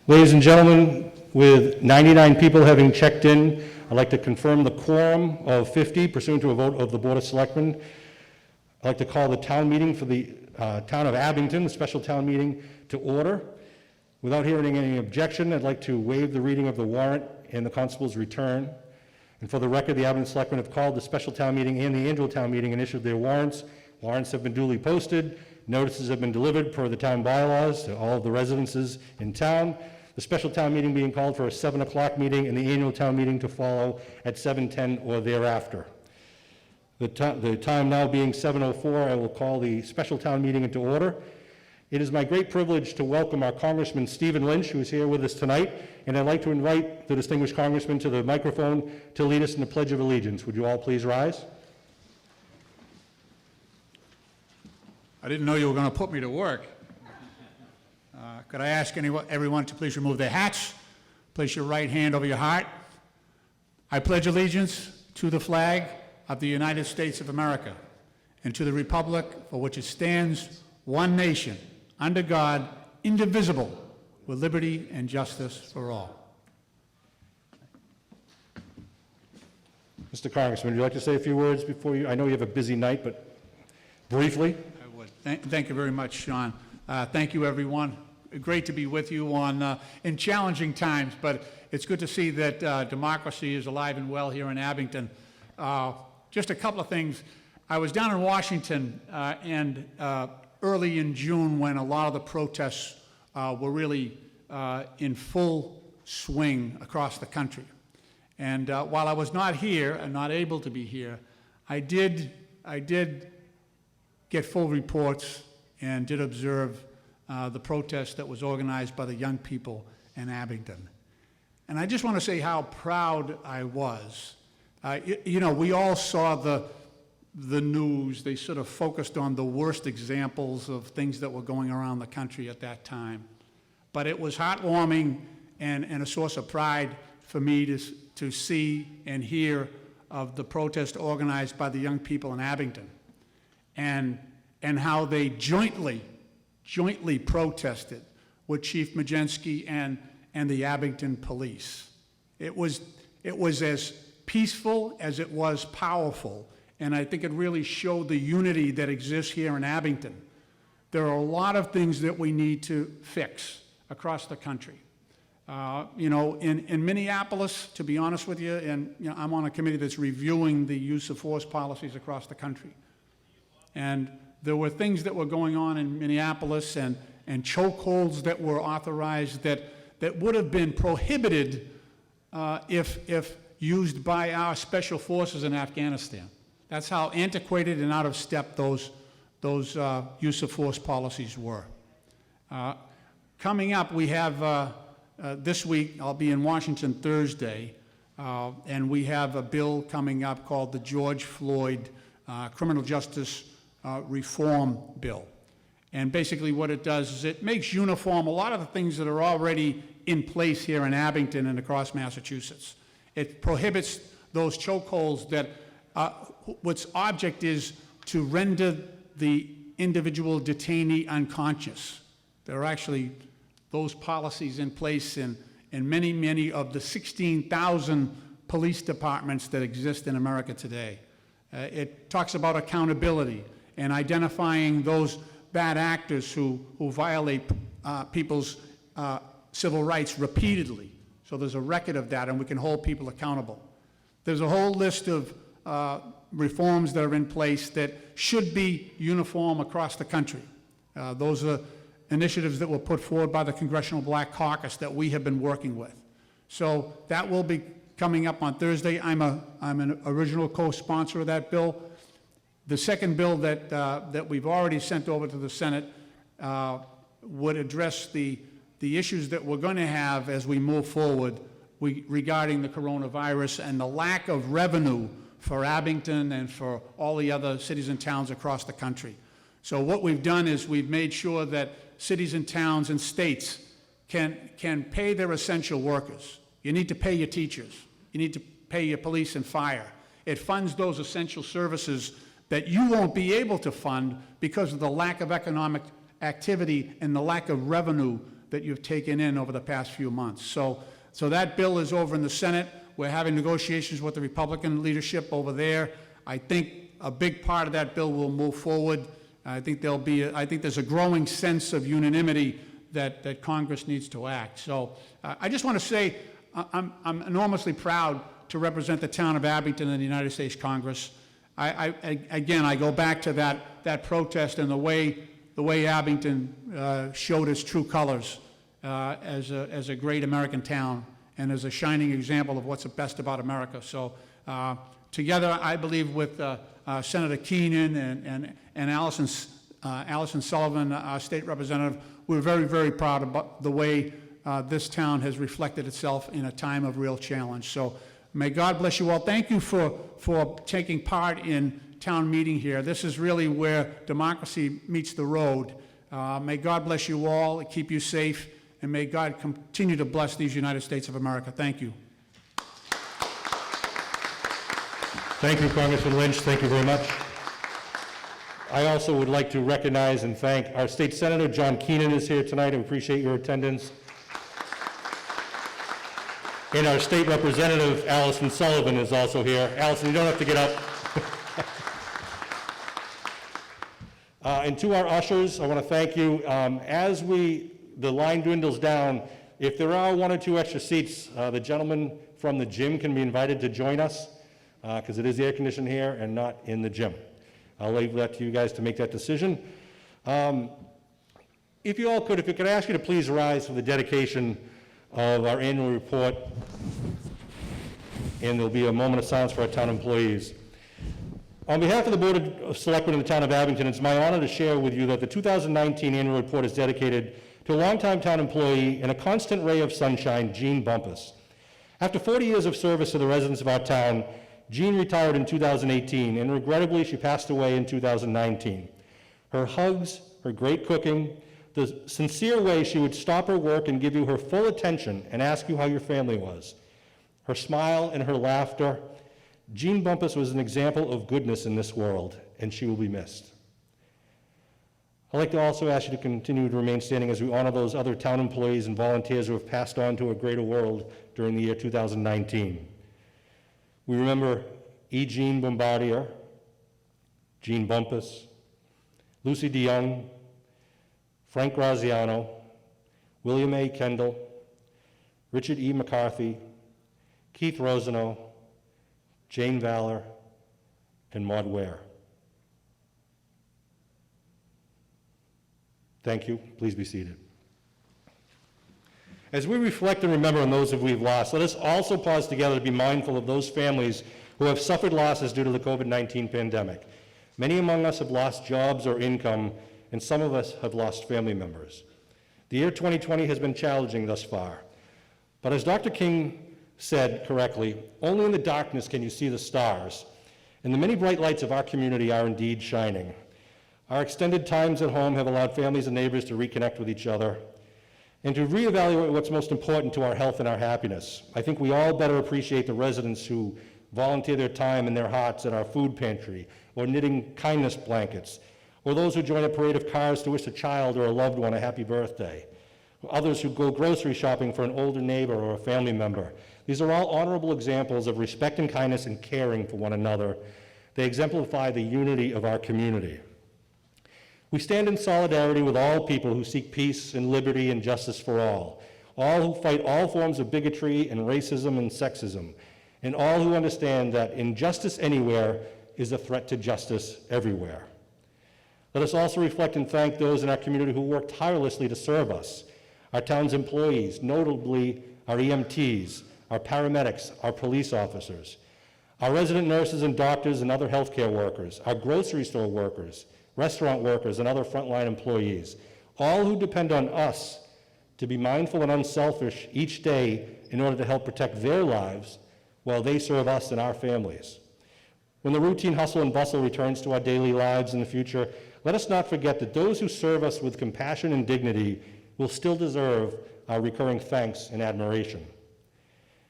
Ladies and gentlemen, with 99 people having checked in, I'd like to confirm the quorum of 50 pursuant to a vote of the Board of Selectmen. I'd like to call the town meeting for the town of Abington, the special town meeting, to order. Without hearing any objection, I'd like to waive the reading of the warrant and the constable's return. And for the record, the Abington Selectmen have called the special town meeting and the annual town meeting and issued their warrants. Warrants have been duly posted. Notices have been delivered per the town bylaws to all of the residences in town. The special town meeting being called for a 7 o'clock meeting and the annual town meeting to follow at 7:10 or thereafter. The time now being 7:04, I will call the special town meeting into order. It is my great privilege to welcome our Congressman Stephen Lynch, who is here with us tonight, and I'd like to invite the distinguished Congressman to the microphone to lead us in the Pledge of Allegiance. Would you all please rise? I didn't know you were going to put me to work. Could I ask everyone to please remove their hats, place your right hand over your heart. I pledge allegiance to the flag of the United States of America and to the republic for which it stands, one nation, under God, indivisible, with liberty and justice for all. Mr. Congressman, would you like to say a few words before you? I know you have a busy night, but briefly. I would. Thank you very much, Sean. Thank you, everyone. Great to be with you in challenging times, but it's good to see that democracy is alive and well here in Abington. Just a couple of things. I was down in Washington and early in June when a lot of the protests were really in full swing across the country. And while I was not here and not able to be here, I did get full reports and did observe the protest that was organized by the young people in Abington. And I just want to say how proud I was. You know, we all saw the news. They sort of focused on the worst examples of things that were going around the country at that time. But it was heartwarming and a source of pride for me to see and hear of the protest organized by the young people in Abington and how they jointly protested with Chief Majensky and the Abington police. It was as peaceful as it was powerful, and I think it really showed the unity that exists here in Abington. There are a lot of things that we need to fix across the country. You know, in Minneapolis, to be honest with you, and you know, I'm on a committee that's reviewing the use of force policies across the country. And there were things that were going on in Minneapolis and chokeholds that were authorized that would have been prohibited if used by our special forces in Afghanistan. That's how antiquated and out of step those use of force policies were. Coming up, we have this week, I'll be in Washington Thursday, and we have a bill coming up called the George Floyd Criminal Justice Reform Bill. And basically what it does is it makes uniform a lot of the things that are already in place here in Abington and across Massachusetts. It prohibits those chokeholds that which object is to render the individual detainee unconscious. There are actually those policies in place in many of the 16,000 police departments that exist in America today. It talks about accountability and identifying those bad actors who violate people's civil rights repeatedly. So there's a record of that, and we can hold people accountable. There's a whole list of reforms that are in place that should be uniform across the country. Those are initiatives that were put forward by the Congressional Black Caucus that we have been working with. So that will be coming up on Thursday. I'm an original co-sponsor of that bill. The second bill that we've already sent over to the Senate would address the issues that we're going to have as we move forward regarding the coronavirus and the lack of revenue for Abington and for all the other cities and towns across the country. So what we've done is we've made sure that cities and towns and states can pay their essential workers. You need to pay your teachers. You need to pay your police and fire. It funds those essential services that you won't be able to fund because of the lack of economic activity and the lack of revenue that you've taken in over the past few months. So that bill is over in the Senate. We're having negotiations with the Republican leadership over there. I think a big part of that bill will move forward. I think there's a growing sense of unanimity that Congress needs to act. So I just want to say I'm enormously proud to represent the town of Abington in the United States Congress. Again, I go back to that protest and the way Abington showed its true colors as a great American town and as a shining example of what's the best about America. So together, I believe with Senator Keenan and Allison Sullivan, our state representative, we're very, very proud about the way this town has reflected itself in a time of real challenge. So may God bless you all. Thank you for taking part in town meeting here. This is really where democracy meets the road. May God bless you all, keep you safe, and may God continue to bless these United States of America. Thank you. Thank you, Congressman Lynch. Thank you very much. I also would like to recognize and thank our state senator, John Keenan, is here tonight. I appreciate your attendance. And our state representative, Allison Sullivan, is also here. Allison, you don't have to get up. And to our ushers, I want to thank you. As the line dwindles down, if there are one or two extra seats, the gentleman from the gym can be invited to join us because it is air conditioned here and not in the gym. I'll leave that to you guys to make that decision. If you could ask you to please rise for the dedication of our annual report, and there'll be a moment of silence for our town employees. On behalf of the Board of Selectmen in the town of Abington, it's my honor to share with you that the 2019 annual report is dedicated to a longtime town employee and a constant ray of sunshine, Jean Bumpus. After 40 years of service to the residents of our town, Jean retired in 2018, and regrettably, she passed away in 2019. Her hugs, her great cooking, the sincere way she would stop her work and give you her full attention and ask you how your family was, her smile and her laughter. Jean Bumpus was an example of goodness in this world, and she will be missed. I'd like to also ask you to continue to remain standing as we honor those other town employees and volunteers who have passed on to a greater world during the year 2019. We remember E. Jean Bombardier, Jean Bumpus, Lucy DeYoung, Frank Graziano, William A. Kendall, Richard E. McCarthy, Keith Rosano, Jane Valor, and Maud Ware. Thank you. Please be seated. As we reflect and remember on those who we've lost, let us also pause together to be mindful of those families who have suffered losses due to the COVID-19 pandemic. Many among us have lost jobs or income, and some of us have lost family members. The year 2020 has been challenging thus far. But as Dr. King said correctly, only in the darkness can you see the stars, and the many bright lights of our community are indeed shining. Our extended times at home have allowed families and neighbors to reconnect with each other and to reevaluate what's most important to our health and our happiness. I think we all better appreciate the residents who volunteer their time and their hearts at our food pantry, or knitting kindness blankets, or those who join a parade of cars to wish a child or a loved one a happy birthday, or others who go grocery shopping for an older neighbor or a family member. These are all honorable examples of respect and kindness and caring for one another. They exemplify the unity of our community. We stand in solidarity with all people who seek peace and liberty and justice for all who fight all forms of bigotry and racism and sexism, and all who understand that injustice anywhere is a threat to justice everywhere. Let us also reflect and thank those in our community who work tirelessly to serve us, our town's employees, notably our EMTs, our paramedics, our police officers, our resident nurses and doctors and other healthcare workers, our grocery store workers, restaurant workers, and other frontline employees, all who depend on us to be mindful and unselfish each day in order to help protect their lives while they serve us and our families. When the routine hustle and bustle returns to our daily lives in the future, let us not forget that those who serve us with compassion and dignity will still deserve our recurring thanks and admiration.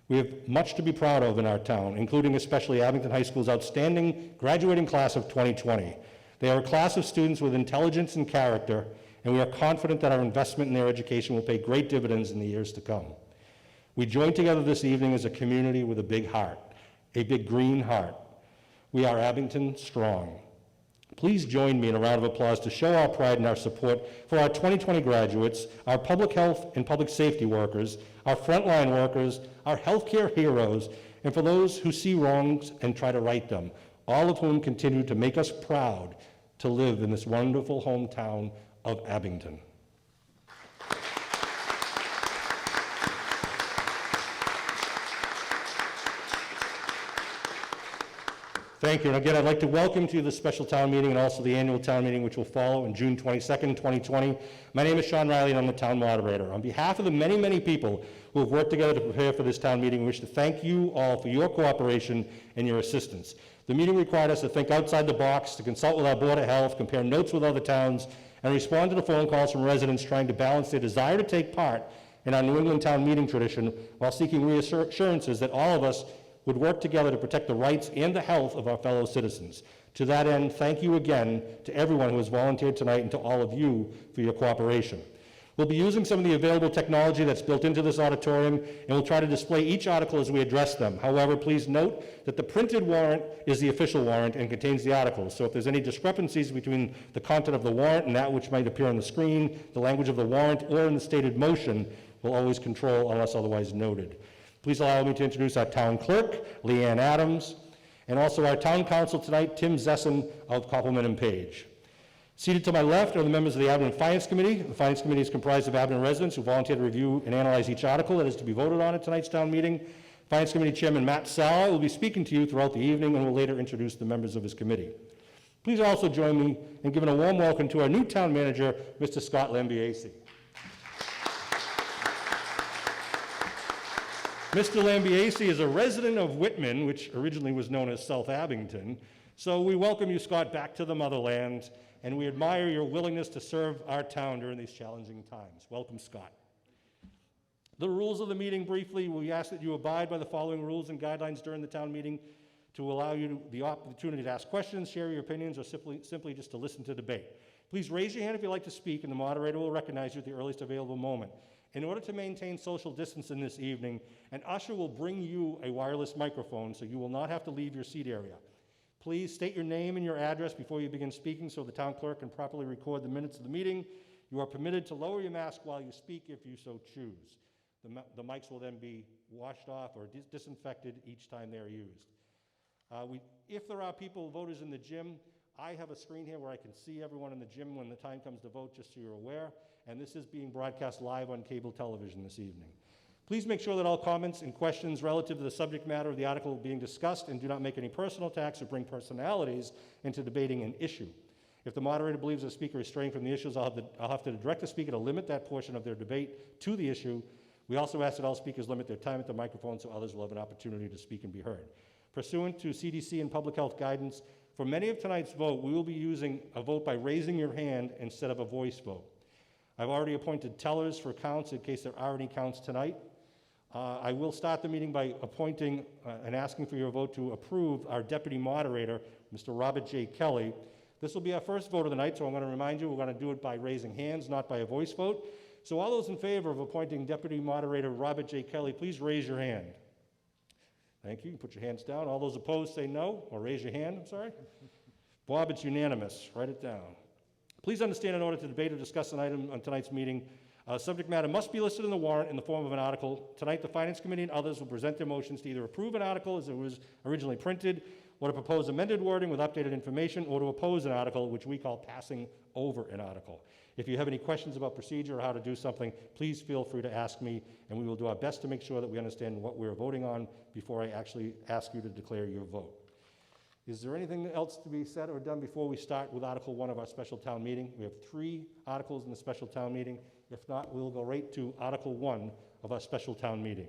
We have much to be proud of in our town, including especially Abington High School's outstanding graduating class of 2020. They are a class of students with intelligence and character, and we are confident that our investment in their education will pay great dividends in the years to come. We join together this evening as a community with a big heart, a big green heart. We are Abington strong. Please join me in a round of applause to show our pride and our support for our 2020 graduates, our public health and public safety workers, our frontline workers, our healthcare heroes, and for those who see wrongs and try to right them, all of whom continue to make us proud to live in this wonderful hometown of Abington. Thank you. And again, I'd like to welcome to the special town meeting and also the annual town meeting, which will follow on June 22nd, 2020. My name is Sean Riley, and I'm the town moderator. On behalf of the many, many people who have worked together to prepare for this town meeting, we wish to thank you all for your cooperation and your assistance. The meeting required us to think outside the box, to consult with our Board of Health, compare notes with other towns, and respond to the phone calls from residents trying to balance their desire to take part in our New England town meeting tradition while seeking reassurances that all of us would work together to protect the rights and the health of our fellow citizens. To that end, thank you again to everyone who has volunteered tonight and to all of you for your cooperation. We'll be using some of the available technology that's built into this auditorium, and we'll try to display each article as we address them. However, please note that the printed warrant is the official warrant and contains the articles. So if there's any discrepancies between the content of the warrant and that which might appear on the screen, the language of the warrant, or in the stated motion, we'll always control unless otherwise noted. Please allow me to introduce our town clerk, Leanne Adams, and also our town council tonight, Tim Zesson of Copeland and Page. Seated to my left are the members of the Abington Finance Committee. The Finance Committee is comprised of Abington residents who volunteer to review and analyze each article that is to be voted on at tonight's town meeting. Finance Committee Chairman Matt Sala will be speaking to you throughout the evening and will later introduce the members of his committee. Please also join me in giving a warm welcome to our new town manager, Mr. Scott Lambiase. Mr. Lambiase is a resident of Whitman, which originally was known as South Abington. So we welcome you, Scott, back to the motherland, and we admire your willingness to serve our town during these challenging times. Welcome, Scott. The rules of the meeting briefly, we ask that you abide by the following rules and guidelines during the town meeting to allow you the opportunity to ask questions, share your opinions, or simply just to listen to debate. Please raise your hand if you'd like to speak, and the moderator will recognize you at the earliest available moment. In order to maintain social distance in this evening, an usher will bring you a wireless microphone so you will not have to leave your seat area. Please state your name and your address before you begin speaking so the town clerk can properly record the minutes of the meeting. You are permitted to lower your mask while you speak if you so choose. The mics will then be washed off or disinfected each time they are used. If there are voters in the gym, I have a screen here where I can see everyone in the gym when the time comes to vote, just so you're aware. And this is being broadcast live on cable television this evening. Please make sure that all comments and questions relative to the subject matter of the article being discussed and do not make any personal attacks or bring personalities into debating an issue. If the moderator believes the speaker is straying from the issues, I'll have to direct the speaker to limit that portion of their debate to the issue. We also ask that all speakers limit their time at the microphone so others will have an opportunity to speak and be heard. Pursuant to CDC and public health guidance, for many of tonight's vote, we will be using a vote by raising your hand instead of a voice vote. I've already appointed tellers for counts in case there are any counts tonight. I will start the meeting by appointing and asking for your vote to approve our deputy moderator, Mr. Robert J. Kelly. This will be our first vote of the night, so I'm going to remind you we're going to do it by raising hands, not by a voice vote. So all those in favor of appointing deputy moderator Robert J. Kelly, please raise your hand. Thank you. You can put your hands down. All those opposed say no, or raise your hand, I'm sorry. Bob, it's unanimous. Write it down. Please understand, in order to debate or discuss an item on tonight's meeting, subject matter must be listed in the warrant in the form of an article. Tonight, the Finance Committee and others will present their motions to either approve an article as it was originally printed, or to propose amended wording with updated information, or to oppose an article, which we call passing over an article. If you have any questions about procedure or how to do something, please feel free to ask me, and we will do our best to make sure that we understand what we're voting on before I actually ask you to declare your vote. Is there anything else to be said or done before we start with Article 1 of our special town meeting? We have 3 articles in the special town meeting. If not, we'll go right to Article 1 of our special town meeting.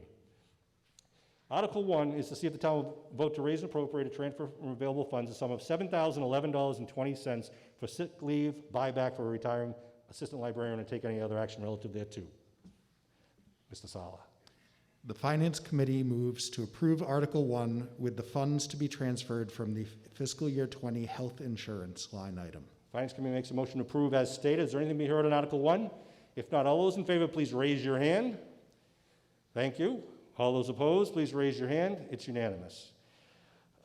Article 1 is to see if the town will vote to raise and appropriate a transfer from available funds a sum of $7,011.20 for sick leave, buyback for a retiring assistant librarian, and take any other action relative thereto. Mr. Sala. The Finance Committee moves to approve Article 1 with the funds to be transferred from the fiscal year 20 health insurance line item. Finance Committee makes a motion to approve as stated. Is there anything to be heard on Article 1? If not, all those in favor, please raise your hand. Thank you. All those opposed, please raise your hand. It's unanimous.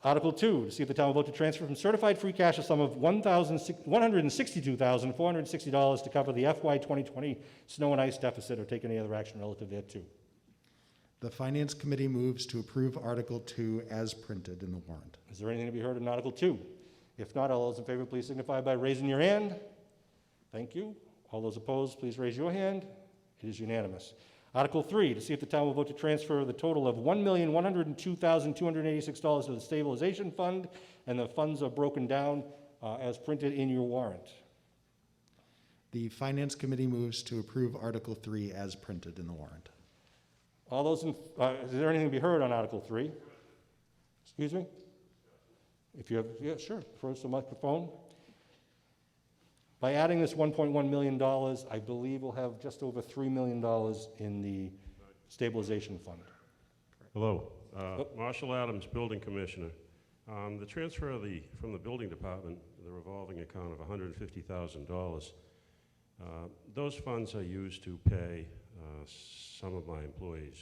Article 2, to see if the town will vote to transfer from certified free cash a sum of $162,460 to cover the FY 2020 snow and ice deficit or take any other action relative thereto. The Finance Committee moves to approve Article 2 as printed in the warrant. Is there anything to be heard on Article 2? If not, all those in favor, please signify by raising your hand. Thank you. All those opposed, please raise your hand. It is unanimous. Article 3, to see if the town will vote to transfer the total of $1,102,286 to the stabilization fund, and the funds are broken down as printed in your warrant. The Finance Committee moves to approve Article 3 as printed in the warrant. All those is there anything to be heard on Article 3? Excuse me? If you have, yeah, sure, approach the microphone. By adding this $1.1 million, I believe we'll have just over $3 million in the stabilization fund. Hello, Marshall Adams, Building Commissioner. The transfer from the Building Department, the revolving account of $150,000, those funds are used to pay some of my employees,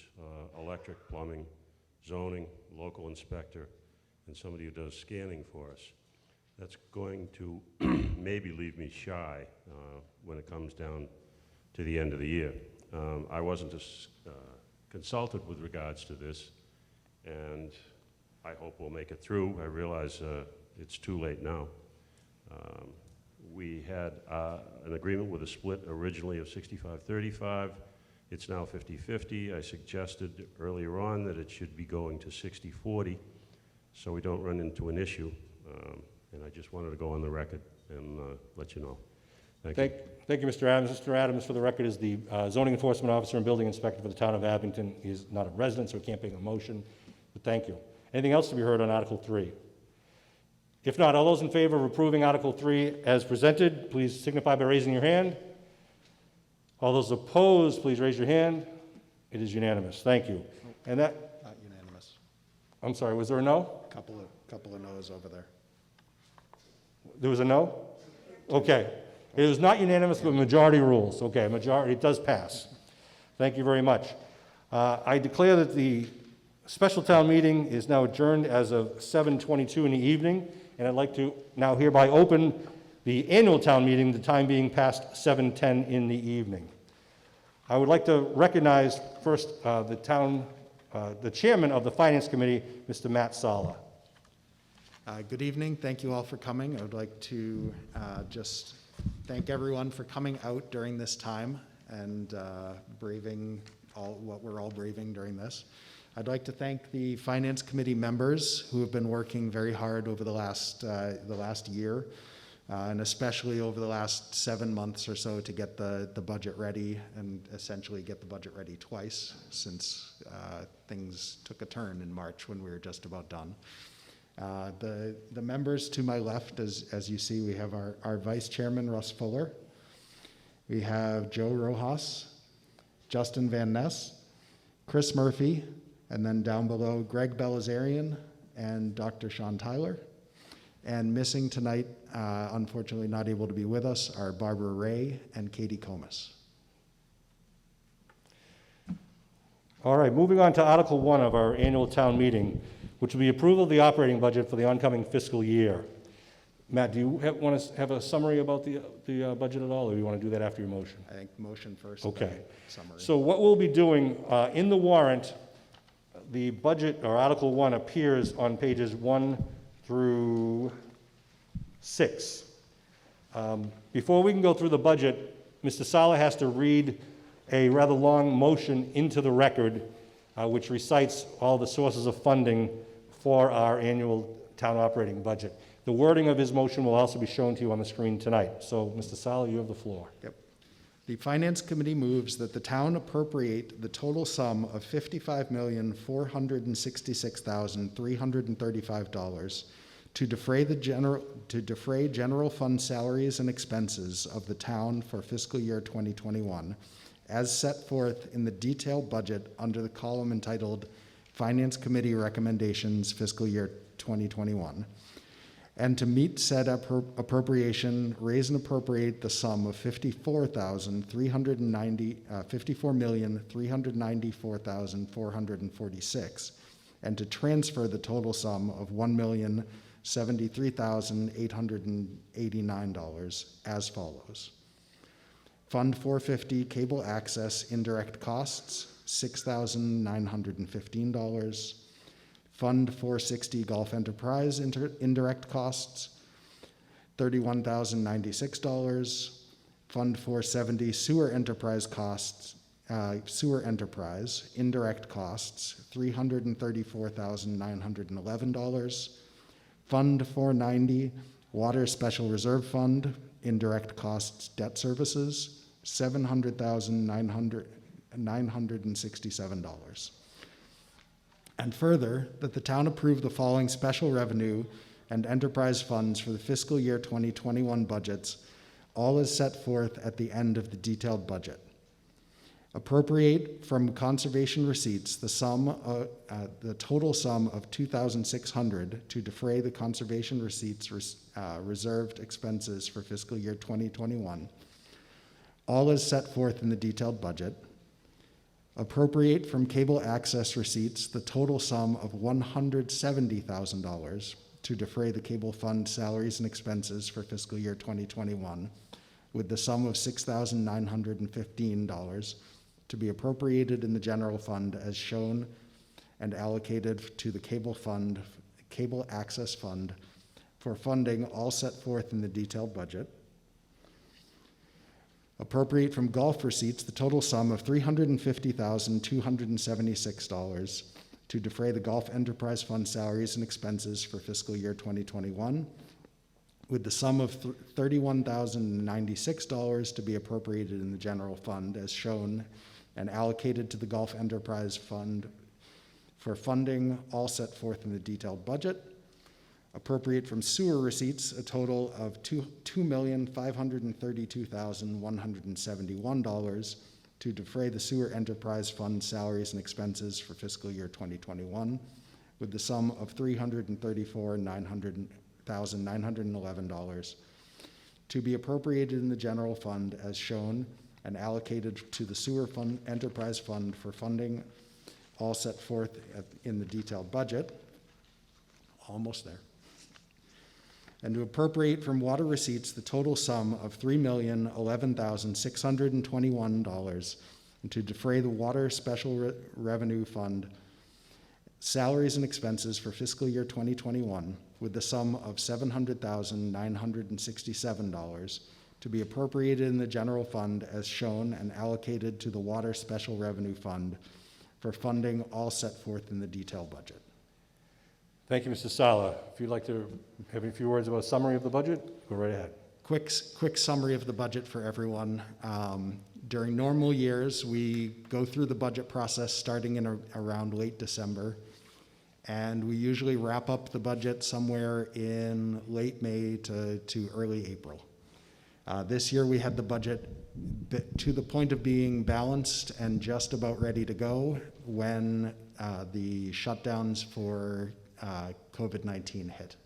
electric, plumbing, zoning, local inspector, and somebody who does scanning for us. That's going to maybe leave me shy when it comes down to the end of the year. I wasn't consulted with regards to this, and I hope we'll make it through. I realize it's too late now. We had an agreement with a split originally of 65-35. It's now 50-50. I suggested earlier on that it should be going to 60-40 so we don't run into an issue. And I just wanted to go on the record and let you know. Thank you. Thank you, Mr. Adams. Mr. Adams, for the record, is the zoning enforcement officer and building inspector for the town of Abington. He is not a resident, so he can't make a motion, but thank you. Anything else to be heard on Article 3? If not, all those in favor of approving Article 3 as presented, please signify by raising your hand. All those opposed, please raise your hand. It is unanimous. Thank you. And that, Not unanimous. I'm sorry, was there a no? Couple of no's over there. There was a no? Okay. It was not unanimous, but majority rules. Okay, majority, it does pass. Thank you very much. I declare that the special town meeting is now adjourned as of 7:22 in the evening, and I'd like to now hereby open the annual town meeting, the time being past 7:10 in the evening. I would like to recognize first the chairman of the Finance Committee, Mr. Matt Sala. Good evening. Thank you all for coming. I would like to just thank everyone for coming out during this time and braving what we're all braving during this. I'd like to thank the Finance Committee members who have been working very hard over the last year, and especially over the last 7 months or so to get the budget ready, and essentially get the budget ready twice since things took a turn in March when we were just about done. The members to my left, as you see, we have our Vice Chairman, Russ Fuller. We have Joe Rojas, Justin Van Ness, Chris Murphy, and then down below, Greg Belazarian and Dr. Sean Tyler. And missing tonight, unfortunately not able to be with us, are Barbara Ray and Katie Comas. All right, moving on to Article 1 of our annual town meeting, which will be approval of the operating budget for the oncoming fiscal year. Matt, do you want to have a summary about the budget at all, or do you want to do that after your motion? I think motion first. Okay. Summary. So what we'll be doing in the warrant, the budget, or Article 1, appears on pages 1 through 6. Before we can go through the budget, Mr. Sala has to read a rather long motion into the record, which recites all the sources of funding for our annual town operating budget. The wording of his motion will also be shown to you on the screen tonight. So, Mr. Sala, you have the floor. Yep. The Finance Committee moves that the town appropriate the total sum of $55,466,335 to defray general fund salaries and expenses of the town for fiscal year 2021, as set forth in the detailed budget under the column entitled Finance Committee Recommendations Fiscal Year 2021, and to meet said appropriation, raise and appropriate the sum of $54,394,446, and to transfer the total sum of $1,073,889 as follows. Fund 450 cable access indirect costs, $6,915. Fund 460 Golf Enterprise indirect costs, $31,096. Fund 470 Sewer Enterprise costs, Sewer Enterprise indirect costs, $334,911. Fund 490 Water Special Reserve Fund indirect costs debt services, $700,967. And further, that the town approve the following special revenue and enterprise funds for the fiscal year 2021 budgets, all as set forth at the end of the detailed budget. Appropriate from conservation receipts the total sum of $2,600 to defray the conservation receipts reserved expenses for fiscal year 2021, all as set forth in the detailed budget. Appropriate from cable access receipts the total sum of $170,000 to defray the cable fund salaries and expenses for fiscal year 2021, with the sum of $6,915 to be appropriated in the general fund as shown and allocated to the cable access fund for funding all set forth in the detailed budget. Appropriate from golf receipts the total sum of $350,276 to defray the Golf Enterprise Fund salaries and expenses for fiscal year 2021, with the sum of $31,096 to be appropriated in the general fund as shown and allocated to the Golf Enterprise Fund for funding all set forth in the detailed budget. Appropriate from sewer receipts a total of $2,532,171 to defray the Sewer Enterprise Fund salaries and expenses for fiscal year 2021, with the sum of $334,911 to be appropriated in the general fund as shown and allocated to the Sewer Fund Enterprise Fund for funding all set forth in the detailed budget. Almost there. And to appropriate from water receipts the total sum of $3,011,621 and to defray the Water Special Revenue Fund salaries and expenses for fiscal year 2021 with the sum of $700,967 to be appropriated in the general fund as shown and allocated to the Water Special Revenue Fund for funding all set forth in the detailed budget. Thank you, Mr. Sala. If you'd like to have a few words about a summary of the budget, go right ahead. Quick summary of the budget for everyone. During normal years, we go through the budget process starting in around late December, and we usually wrap up the budget somewhere in late May to early April. This year we had the budget to the point of being balanced and just about ready to go when the shutdowns for COVID-19 hit.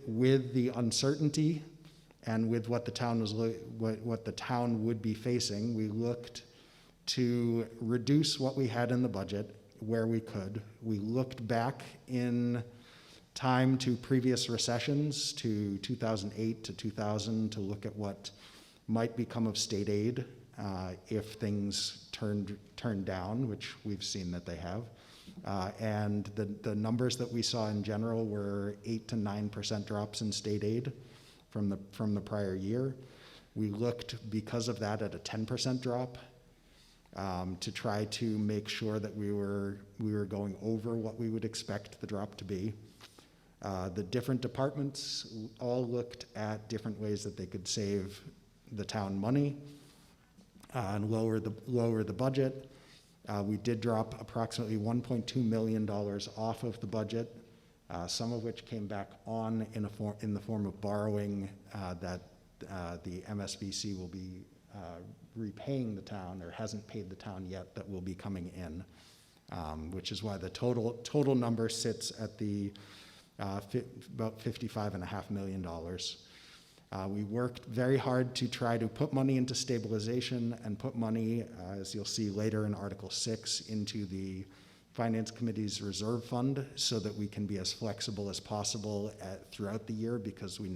With the uncertainty and with what the town what the town would be facing, we looked to reduce what we had in the budget where we could. We looked back in time to previous recessions, to 2008 to 2000, to look at what might become of state aid if things turned down, which we've seen that they have. And the numbers that we saw in general were 8 to 9% drops in state aid from the prior year. We looked because of that at a 10% drop to try to make sure that we were going over what we would expect the drop to be. The different departments all looked at different ways that they could save the town money and lower the budget. We did drop approximately $1.2 million off of the budget, some of which came back on in the form of borrowing that the MSBC will be repaying the town, or hasn't paid the town yet, that will be coming in, which is why the total number sits at the about $55.5 million. We worked very hard to try to put money into stabilization and put money, as you'll see later in Article 6, into the Finance Committee's reserve fund so that we can be as flexible as possible throughout the year, because we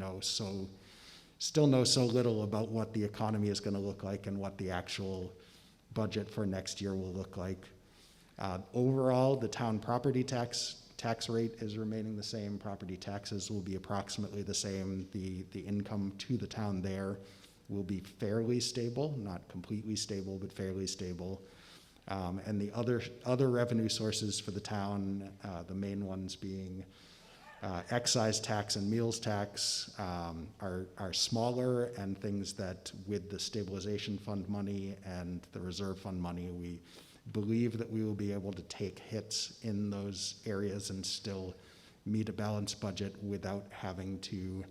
still know so little about what the economy is going to look like and what the actual budget for next year will look like. Overall, the town property tax rate is remaining the same. Property taxes will be approximately the same. The income to the town there will be fairly stable, not completely stable, but fairly stable. And the other revenue sources for the town, the main ones being excise tax and meals tax, are smaller, and things that with the stabilization fund money and the reserve fund money, we believe that we will be able to take hits in those areas and still meet a balanced budget without having to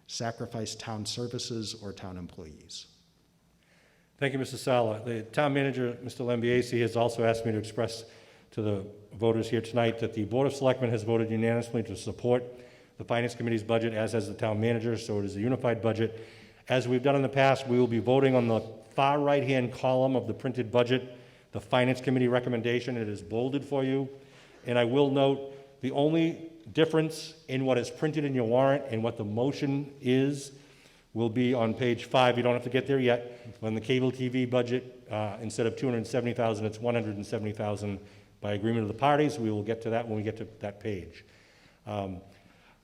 sacrifice town services or town employees. Thank you, Mr. Sala. The town manager, Mr. Lambiase, has also asked me to express to the voters here tonight that the Board of Selectmen has voted unanimously to support the Finance Committee's budget, as has the town manager, so it is a unified budget. As we've done in the past, we will be voting on the far right-hand column of the printed budget, the Finance Committee recommendation. It is bolded for you. And I will note, the only difference in what is printed in your warrant and what the motion is will be on page 5. You don't have to get there yet. On the cable TV budget, instead of $270,000, it's $170,000 by agreement of the parties. We will get to that when we get to that page.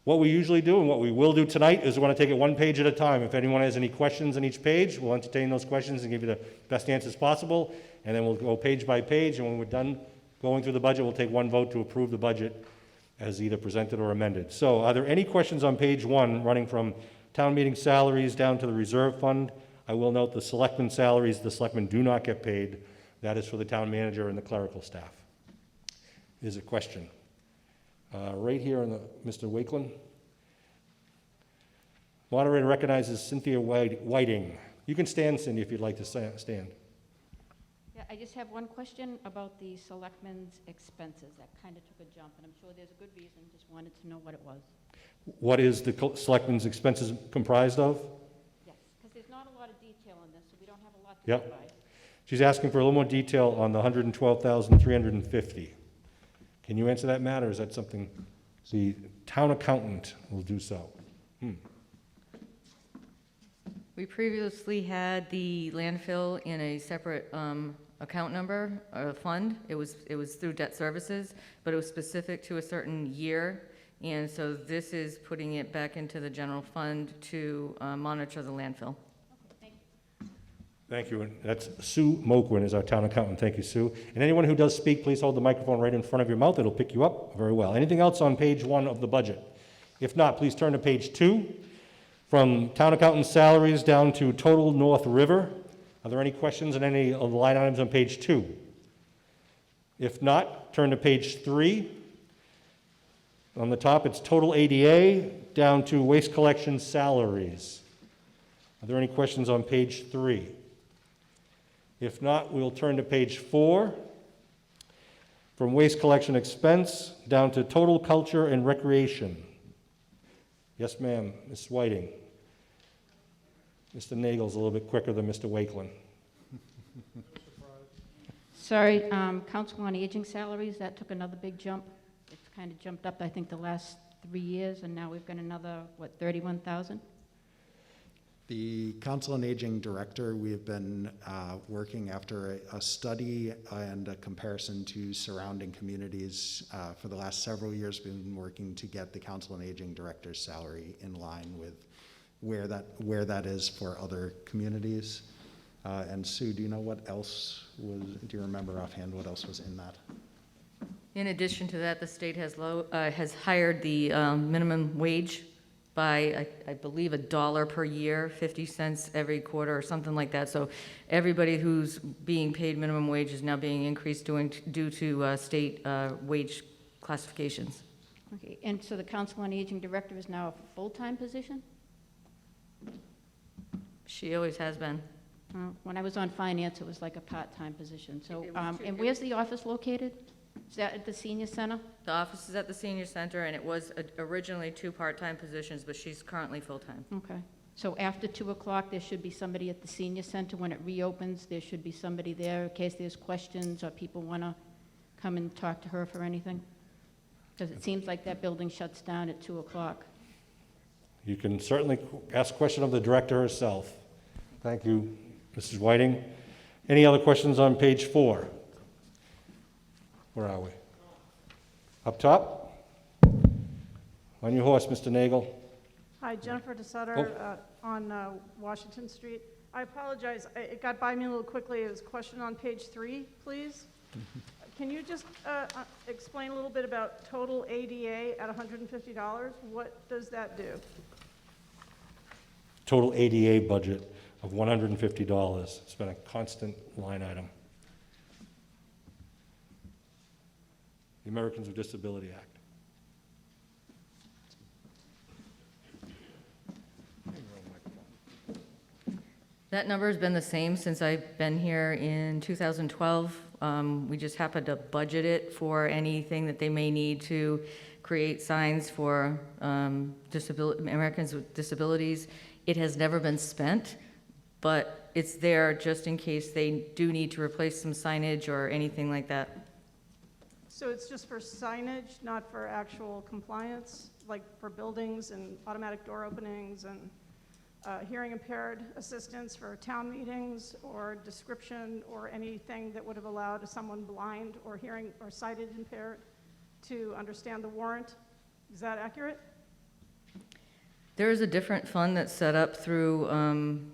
What we usually do and what we will do tonight is we want to take it one page at a time. If anyone has any questions on each page, we'll entertain those questions and give you the best answers possible. And then we'll go page by page, and when we're done going through the budget, we'll take one vote to approve the budget as either presented or amended. So are there any questions on page 1, running from town meeting salaries down to the reserve fund? I will note the selectmen salaries, the selectmen do not get paid. That is for the town manager and the clerical staff. Is a question. Right here in Mr. Wakeland. Moderator recognizes Cynthia Whiting. You can stand, Cindy, if you'd like to stand. Yeah, I just have one question about the selectmen's expenses. That kind of took a jump, and I'm sure there's a good reason. Just wanted to know what it was. What is the selectmen's expenses comprised of? Yes, because there's not a lot of detail on this, so we don't have a lot to Yep. go by. She's asking for a little more detail on the $112,350. Can you answer that, Matt, or is that something the town accountant will do so? We previously had the landfill in a separate account number or fund. It was through debt services, but it was specific to a certain year. And so this is putting it back into the general fund to monitor the landfill. Thank you. And that's Sue Moquin is our town accountant. Thank you, Sue. And anyone who does speak, please hold the microphone right in front of your mouth. It'll pick you up very well. Anything else on page 1 of the budget? If not, please turn to page 2. From town accountant's salaries down to total North River. Are there any questions on any of the line items on page 2? If not, turn to page 3. On the top, it's total ADA down to waste collection salaries. Are there any questions on page 3? If not, we'll turn to page 4. From waste collection expense down to total culture and recreation. Yes, ma'am, Ms. Whiting. Mr. Nagel's a little bit quicker than Mr. Wakeland. Sorry, Council on Aging salaries, that took another big jump. It's kind of jumped up, I think, the last 3 years, and now we've got another, 31,000? The Council on Aging Director, we have been working after a study and a comparison to surrounding communities for the last several years. We've been working to get the Council on Aging Director's salary in line with where that is for other communities. And Sue, do you know what else do you remember offhand what else was in that? In addition to that, the state has hired the minimum wage by, I believe, $1 per year, 50 cents every quarter or something like that. So everybody who's being paid minimum wage is now being increased due to state wage classifications. Okay, and so the Council on Aging Director is now a full-time position? She always has been. When I was on finance, it was like a part-time position. So, It was 2 and where's the office located? Is that at the senior center? The office is at the senior center, and it was originally 2 part-time positions, but she's currently full-time. Okay. So after 2 o'clock, there should be somebody at the senior center. When it reopens, there should be somebody there in case there's questions or people want to come and talk to her for anything? Because it seems like that building shuts down at 2 o'clock. You can certainly ask a question of the director herself. Thank you, Mrs. Whiting. Any other questions on page 4? Where are we? Up top? On your horse, Mr. Nagel. Hi, Jennifer DeSutter on Washington Street. I apologize, it got by me a little quickly. It was a question on page 3, please. Can you just explain a little bit about total ADA at $150? What does that do? Total ADA budget of $150. It's been a constant line item. The Americans with Disability Act. That number has been the same since I've been here in 2012. We just happened to budget it for anything that they may need to create signs for Americans with disabilities. It has never been spent, but it's there just in case they do need to replace some signage or anything like that. So it's just for signage, not for actual compliance, like for buildings and automatic door openings and hearing impaired assistance for town meetings or description or anything that would have allowed someone blind or hearing or sighted impaired to understand the warrant. Is that accurate? There is a different fund that's set up through, I'm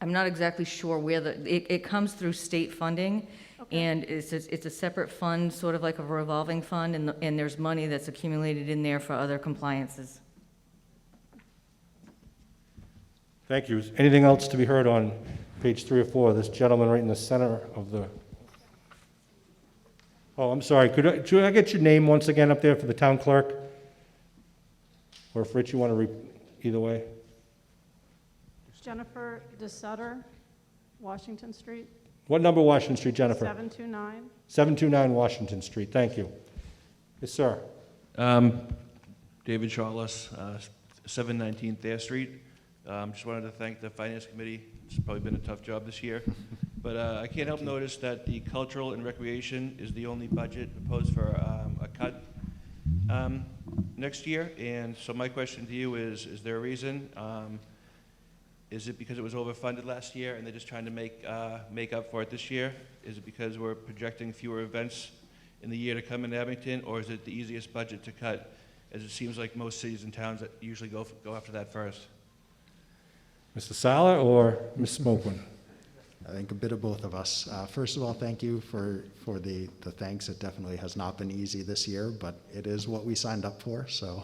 not exactly sure where it comes through state funding, Okay. and it's a separate fund, sort of like a revolving fund, and there's money that's accumulated in there for other compliances. Thank you. Is anything else to be heard on page 3 or 4? This gentleman right in the center of the... Oh, I'm sorry. Could I get your name once again up there for the town clerk? Or if Rich, you want to either way? Jennifer DeSutter, Washington Street, What number Washington Street, Jennifer? 729. 729 Washington Street. Thank you. Yes, sir. David Shawless, 719 Thayer Street. Just wanted to thank the Finance Committee. It's probably been a tough job this year. But I can't help notice that the Cultural and Recreation is the only budget proposed for a cut next year. And so my question to you is there a reason? Is it because it was overfunded last year and they're just trying to make up for it this year? Is it because we're projecting fewer events in the year to come in Abington? Or is it the easiest budget to cut, as it seems like most cities and towns that usually go after that first? Mr. Sala or Ms. Smokeman? I think a bit of both of us. First of all, thank you for the thanks. It definitely has not been easy this year, but it is what we signed up for. So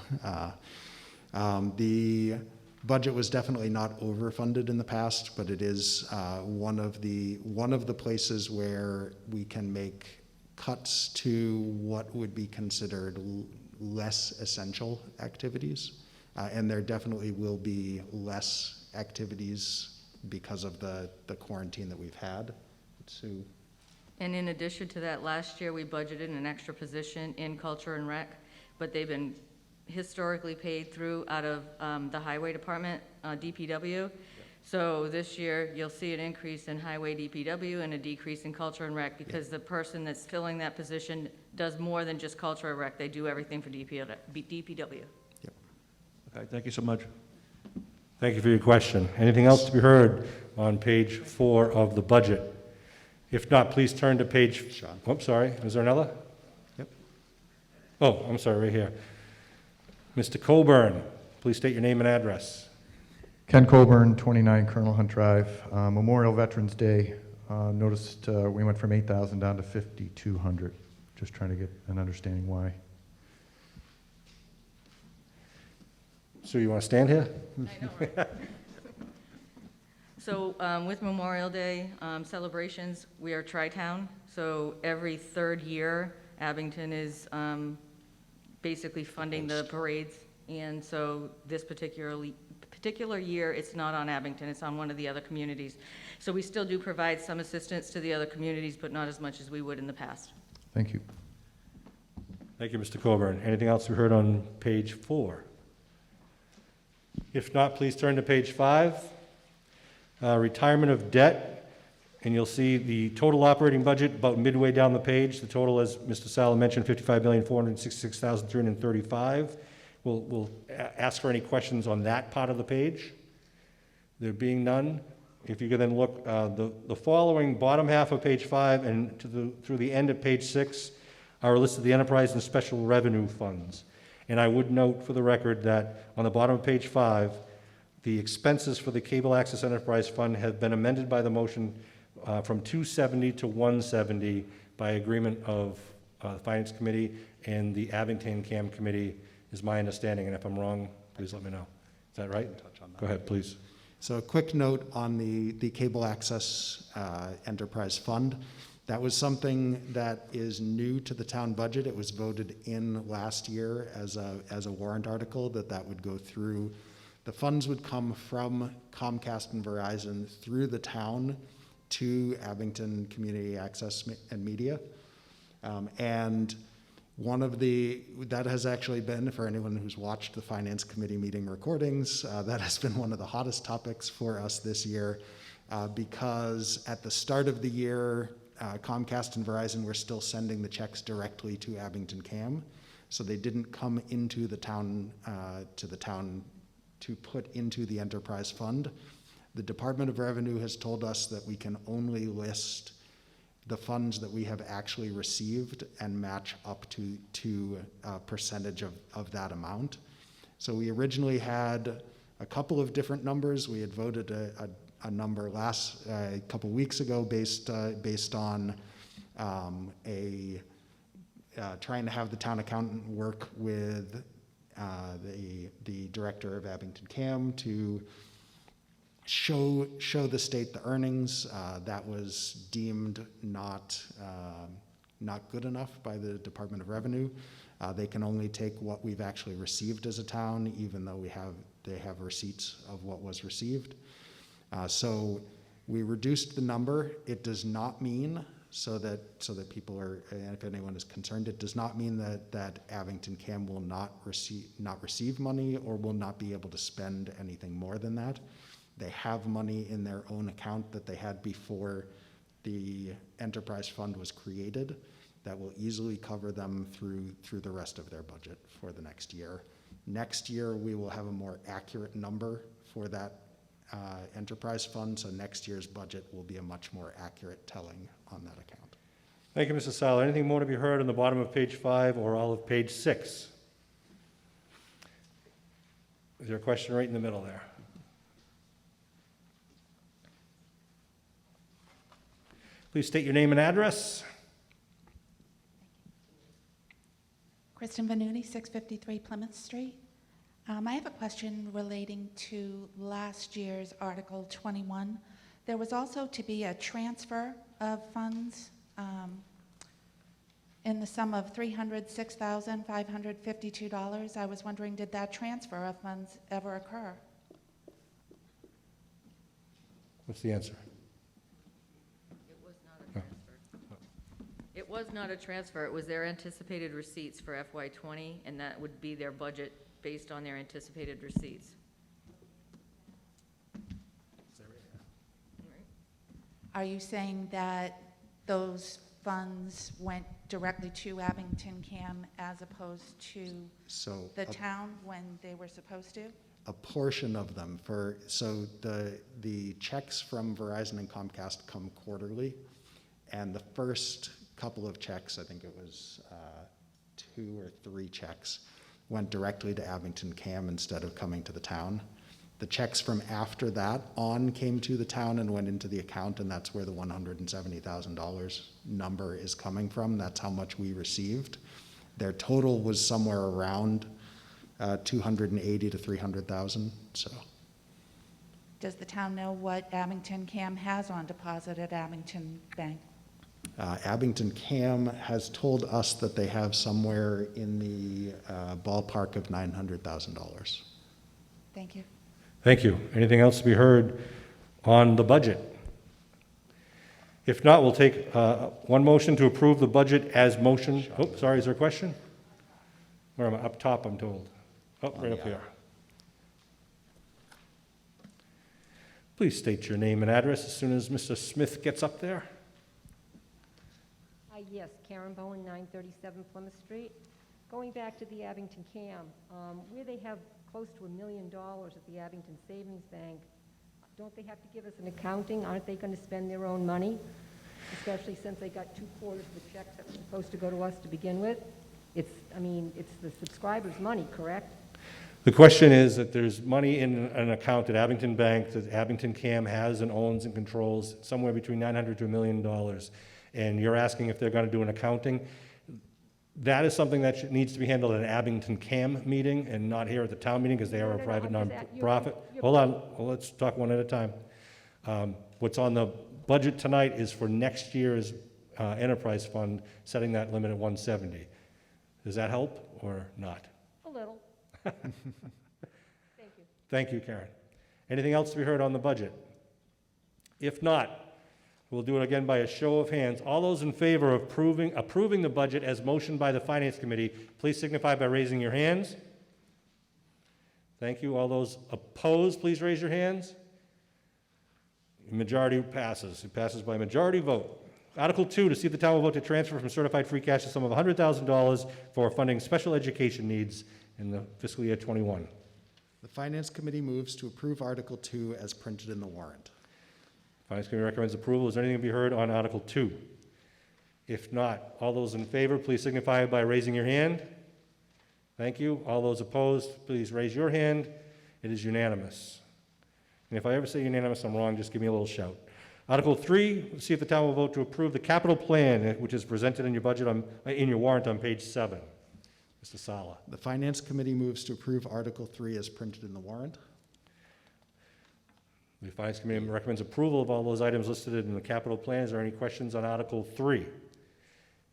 the budget was definitely not overfunded in the past, but it is one of the places where we can make cuts to what would be considered less essential activities, and there definitely will be less activities because of the quarantine that we've had. Sue? And in addition to that, last year we budgeted an extra position in Culture and Rec, but they've been historically paid through out of the Highway Department, DPW. So this year you'll see an increase in Highway DPW and a decrease in Culture and Rec because the person that's filling that position does more than just Culture and Rec. They do everything for DPW. Yep. Okay, thank you so much. Thank you for your question. Anything else to be heard on page 4 of the budget? If not, please turn to page... Sean. Oh, sorry. Is there another? Yep. Oh, I'm sorry, right here. Mr. Coburn, please state your name and address. Ken Coburn, 29 Colonel Hunt Drive. Memorial Veterans Day, noticed we went from 8,000 down to 5,200. Just trying to get an understanding why. So you want to stand here? I know, right? So with Memorial Day celebrations, we are Tri-Town. So every third year, Abington is basically funding the parades. And so this particular particular year, it's not on Abington, it's on one of the other communities. So we still do provide some assistance to the other communities, but not as much as we would in the past. Thank you. Thank you, Mr. Coburn. Anything else we heard on page 4? If not, please turn to page 5. Retirement of debt, and you'll see the total operating budget about midway down the page. The total, as Mr. Sala mentioned, $55,466,335. We'll ask for any questions on that part of the page. There being none, if you could then look, the following bottom half of page 5 and through the end of page 6 are a list of the enterprise and special revenue funds. And I would note for the record that on the bottom of page 5, the expenses for the Cable Access Enterprise Fund have been amended by the motion from 270 to 170 by agreement of the Finance Committee and the Abington CAM Committee, is my understanding. And if I'm wrong, please let me know. Is that right? Go ahead, please. So a quick note on the Cable Access Enterprise Fund. That was something that is new to the town budget. It was voted in last year as a warrant article that would go through. The funds would come from Comcast and Verizon through the town to Abington Community Access and Media. And that has actually been, for anyone who's watched the Finance Committee meeting recordings, that has been one of the hottest topics for us this year because at the start of the year, Comcast and Verizon were still sending the checks directly to Abington CAM, so they didn't come into the town to put into the enterprise fund. The Department of Revenue has told us that we can only list the funds that we have actually received and match up to a percentage of that amount. So we originally had a couple of different numbers. We had voted a number a couple weeks ago based on trying to have the town accountant work with the director of Abington CAM to show the state the earnings. That was deemed not good enough by the Department of Revenue. They can only take what we've actually received as a town, even though they have receipts of what was received. So we reduced the number. It does not mean, so that people are, and if anyone is concerned, it does not mean that Abington CAM will not receive money or will not be able to spend anything more than that. They have money in their own account that they had before the enterprise fund was created that will easily cover them through the rest of their budget for the next year. Next year, we will have a more accurate number for that enterprise fund, so next year's budget will be a much more accurate telling on that account. Thank you, Mr. Sala. Anything more to be heard on the bottom of page 5 or all of page 6? Is there a question right in the middle there? Please state your name and address. Kristen Venuti, 653 Plymouth Street. I have a question relating to last year's Article 21. There was also to be a transfer of funds in the sum of $306,552. I was wondering, did that transfer of funds ever occur? What's the answer? It was not a transfer. It was not a transfer. It was their anticipated receipts for FY20, and that would be their budget based on their anticipated receipts. Are you saying that those funds went directly to Abington CAM as opposed to the town when they were supposed to? A portion of them so the checks from Verizon and Comcast come quarterly, and the first couple of checks, I think it was 2 or 3 checks, went directly to Abington CAM instead of coming to the town. The checks from after that on came to the town and went into the account, and that's where the $170,000 number is coming from. That's how much we received. Their total was somewhere around 280 to 300,000. So, does the town know what Abington CAM has on deposit at Abington Bank? Abington CAM has told us that they have somewhere in the ballpark of $900,000. Thank you. Thank you. Anything else to be heard on the budget? If not, we'll take one motion to approve the budget as motion. Oh, sorry, is there a question? Where am I? Up top, I'm told. Oh, right up here. Please state your name and address as soon as Mr. Smith gets up there. Yes, Karen Bowen, 937 Plymouth Street. Going back to the Abington CAM, where they have close to $1 million at the Abington Savings Bank, don't they have to give us an accounting? Aren't they going to spend their own money? Especially since they got 2/4 of the checks that were supposed to go to us to begin with. It's the subscriber's money, correct? The question is that there's money in an account at Abington Bank that Abington CAM has and owns and controls somewhere between $900 to $1 million. And you're asking if they're going to do an accounting. That is something that needs to be handled at an Abington CAM meeting and not here at the town meeting because they are a private nonprofit. Hold on, well, let's talk one at a time. What's on the budget tonight is for next year's enterprise fund, setting that limit at 170. Does that help or not? A little. Thank you. Thank you, Karen. Anything else to be heard on the budget? If not, we'll do it again by a show of hands. All those in favor of approving the budget as motioned by the Finance Committee, please signify by raising your hands. Thank you. All those opposed, please raise your hands. Majority passes. It passes by majority vote. Article 2, to see if the town will vote to transfer from certified free cash a sum of $100,000 for funding special education needs in the fiscal year 21. The Finance Committee moves to approve Article 2 as printed in the warrant. Finance Committee recommends approval. Is there anything to be heard on Article 2? If not, all those in favor, please signify by raising your hand. Thank you. All those opposed, please raise your hand. It is unanimous. And if I ever say unanimous, I'm wrong, just give me a little shout. Article 3, see if the town will vote to approve the capital plan, which is presented in your budget in your warrant on page 7. Mr. Sala. The Finance Committee moves to approve Article 3 as printed in the warrant. The Finance Committee recommends approval of all those items listed in the capital plan. Is there any questions on Article 3?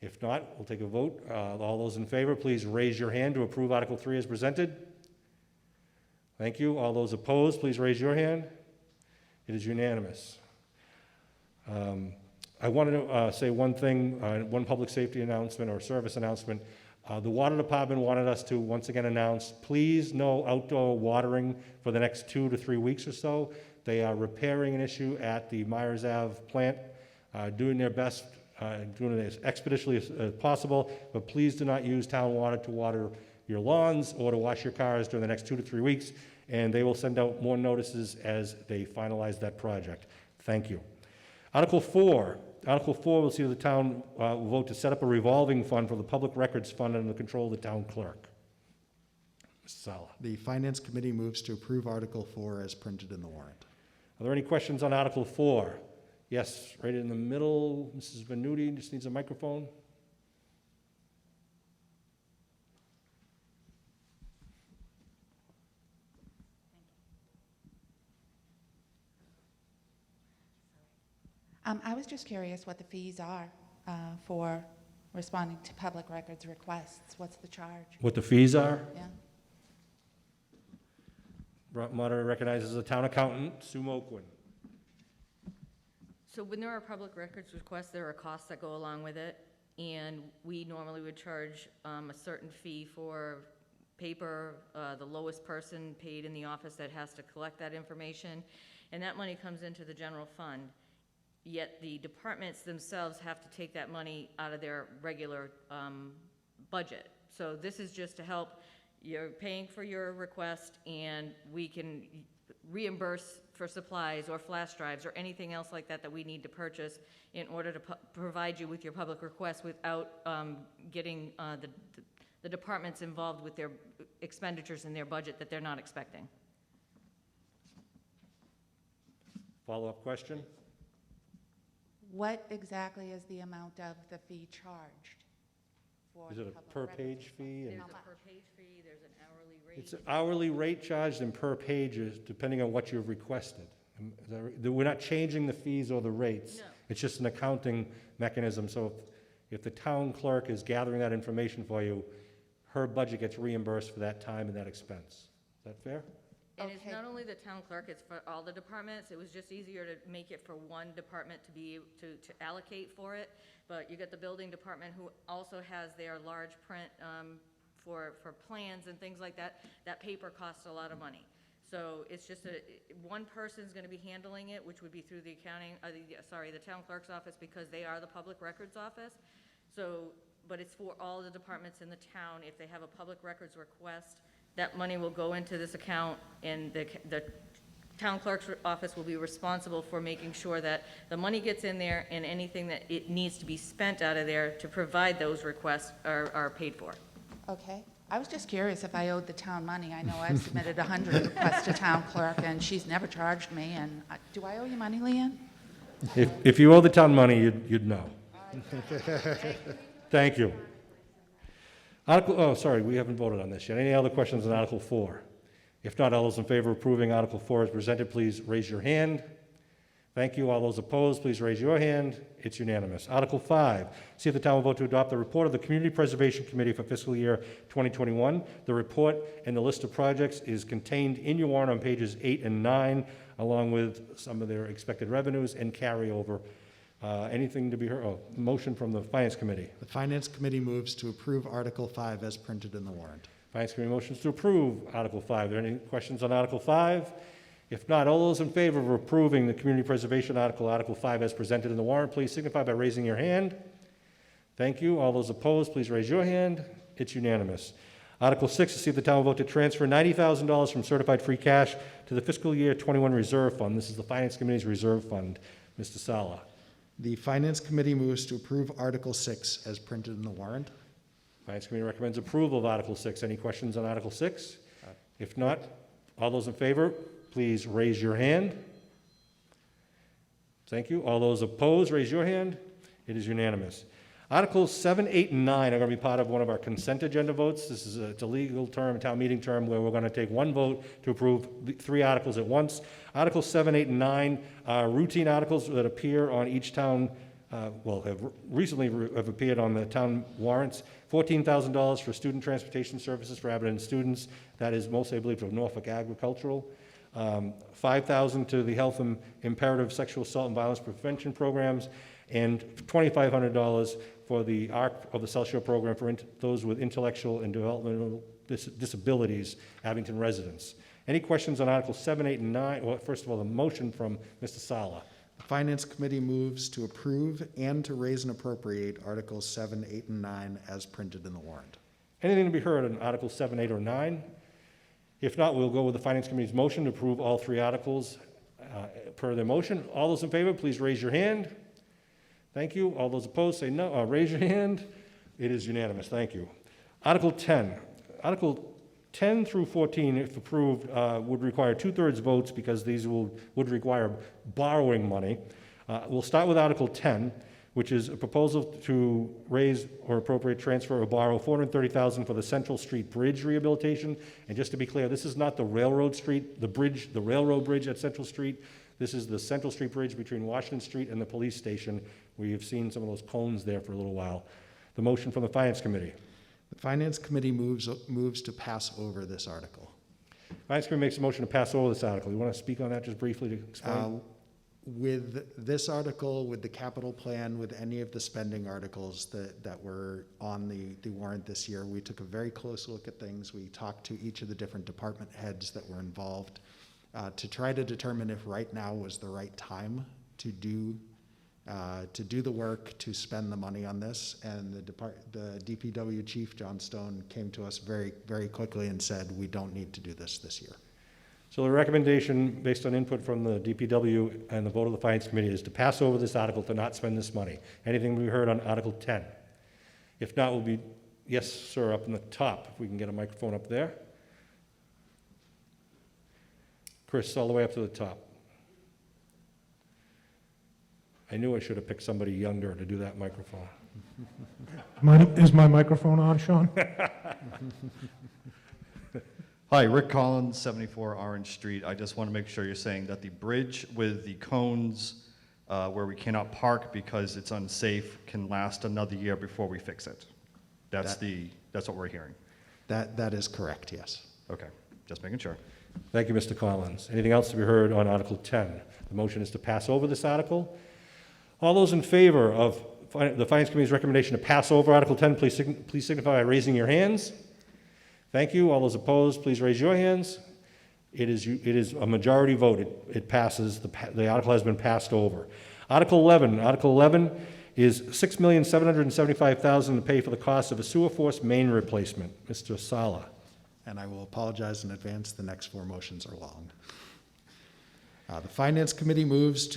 If not, we'll take a vote. All those in favor, please raise your hand to approve Article 3 as presented. Thank you. All those opposed, please raise your hand. It is unanimous. I wanted to say one thing, one public safety announcement or service announcement. The water department wanted us to once again announce, please no outdoor watering for the next 2 to 3 weeks or so. They are repairing an issue at the Myers Ave plant, doing their best, doing it as expeditiously as possible, but please do not use town water to water your lawns or to wash your cars during the next 2 to 3 weeks, and they will send out more notices as they finalize that project. Thank you. Article 4 will see the town will vote to set up a revolving fund for the public records fund under the control of the town clerk. Mr. Sala. The Finance Committee moves to approve Article 4 as printed in the warrant. Are there any questions on Article 4? Yes, right in the middle, Mrs. Venuti just needs a microphone. I was just curious what the fees are for responding to public records requests. What's the charge? What the fees are? Yeah. Moderator recognizes the town accountant, Sue Moquin. So when there are public records requests, there are costs that go along with it, and we normally would charge a certain fee for paper, the lowest person paid in the office that has to collect that information, and that money comes into the general fund. Yet the departments themselves have to take that money out of their regular budget. So this is just to help. You're paying for your request, and we can reimburse for supplies or flash drives or anything else like that that we need to purchase in order to provide you with your public request without getting the departments involved with their expenditures in their budget that they're not expecting. Follow-up question? What exactly is the amount of the fee charged? Is it a per-page fee? There's a per-page fee, there's an hourly rate. It's an hourly rate charged and per page, depending on what you've requested. We're not changing the fees or the rates. No. It's just an accounting mechanism. So if the town clerk is gathering that information for you, her budget gets reimbursed for that time and that expense. Is that fair? And it's Okay. not only the town clerk, it's for all the departments. It was just easier to make it for one department to be, to allocate for it. But you got the building department who also has their large print for plans and things like that. That paper costs a lot of money. So it's just one person's gonna be handling it, which would be through the accounting, the town clerk's office, because they are the public records office. So, but it's for all the departments in the town. If they have a public records request, that money will go into this account, and the town clerk's office will be responsible for making sure that the money gets in there, and anything that it needs to be spent out of there to provide those requests are paid for. Okay. I was just curious if I owed the town money. I know I've submitted 100 requests to town clerk, and she's never charged me, and do I owe you money, Leanne? If you owe the town money, you'd know. Thank you. We haven't voted on this yet. Any other questions on Article 4? If not, all those in favor of approving Article 4 as presented, please raise your hand. Thank you. All those opposed, please raise your hand. It's unanimous. Article 5, see if the town will vote to adopt the report of the Community Preservation Committee for fiscal year 2021. The report and the list of projects is contained in your warrant on pages 8 and 9, along with some of their expected revenues and carryover. Anything to be heard? Oh, motion from the Finance Committee. The Finance Committee moves to approve Article 5 as printed in the warrant. Finance Committee motions to approve Article 5. Are there any questions on Article 5? If not, all those in favor of approving the Community Preservation Article, Article 5 as presented in the warrant, please signify by raising your hand. Thank you. All those opposed, please raise your hand. It's unanimous. Article 6, to see if the town will vote to transfer $90,000 from certified free cash to the fiscal year 21 reserve fund. This is the Finance Committee's reserve fund. Mr. Sala. The Finance Committee moves to approve Article 6 as printed in the warrant. Finance Committee recommends approval of Article 6. Any questions on Article 6? If not, all those in favor, please raise your hand. Thank you. All those opposed, raise your hand. It is unanimous. Articles 7, 8, and 9 are going to be part of one of our consent agenda votes. This is it's a legal term, a town meeting term, where we're going to take one vote to approve the 3 articles at once. Articles 7, 8, and 9 are routine articles that appear on each town, have recently have appeared on the town warrants. $14,000 for student transportation services for Abington students. That is mostly, I believe, for Norfolk Agricultural. $5,000 to the health and imperative sexual assault and violence prevention programs, and $2,500 for the ARC of the South Shore program for those with intellectual and developmental disabilities, Abington residents. Any questions on Articles 7, 8, and 9? Well, first of all, the motion from Mr. Sala. The Finance Committee moves to approve and to raise and appropriate Articles 7, 8, and 9 as printed in the warrant. Anything to be heard on Articles 7, 8, or 9? If not, we'll go with the Finance Committee's motion to approve all 3 articles per their motion. All those in favor, please raise your hand. Thank you. All those opposed, say no. Raise your hand. It is unanimous. Thank you. Article 10. Article 10 through 14, if approved, would require 2/3 votes because these would require borrowing money. We'll start with Article 10, which is a proposal to raise or appropriate transfer or borrow $430,000 for the Central Street Bridge rehabilitation. And just to be clear, this is not the railroad bridge at Central Street. This is the Central Street Bridge between Washington Street and the police station, where you've seen some of those cones there for a little while. The motion from the Finance Committee. The Finance Committee moves to pass over this article. Finance Committee makes a motion to pass over this article. You want to speak on that just briefly to explain? With this article, with the capital plan, with any of the spending articles that were on the warrant this year, we took a very close look at things. We talked to each of the different department heads that were involved to try to determine if right now was the right time to do the work, to spend the money on this. And the DPW chief, John Stone, came to us very, very quickly and said, we don't need to do this year. So the recommendation, based on input from the DPW and the vote of the Finance Committee, is to pass over this article, to not spend this money. Anything we heard on Article 10? If not, we'll be, yes, sir, up in the top, if we can get a microphone up there. Chris, all the way up to the top. I knew I should have picked somebody younger to do that microphone. Is my microphone on, Sean? Hi, Rick Collins, 74 Orange Street. I just want to make sure you're saying that the bridge with the cones where we cannot park because it's unsafe can last another year before we fix it. That's what we're hearing. That is correct, yes. Okay, just making sure. Thank you, Mr. Collins. Anything else to be heard on Article 10? The motion is to pass over this article. All those in favor of the Finance Committee's recommendation to pass over Article 10, please signify by raising your hands. Thank you. All those opposed, please raise your hands. It is a majority vote. It passes. The article has been passed over. Article 11. Article 11 is $6,775,000 to pay for the cost of a sewer force main replacement. Mr. Sala. And I will apologize in advance, the next four motions are long. The Finance Committee moves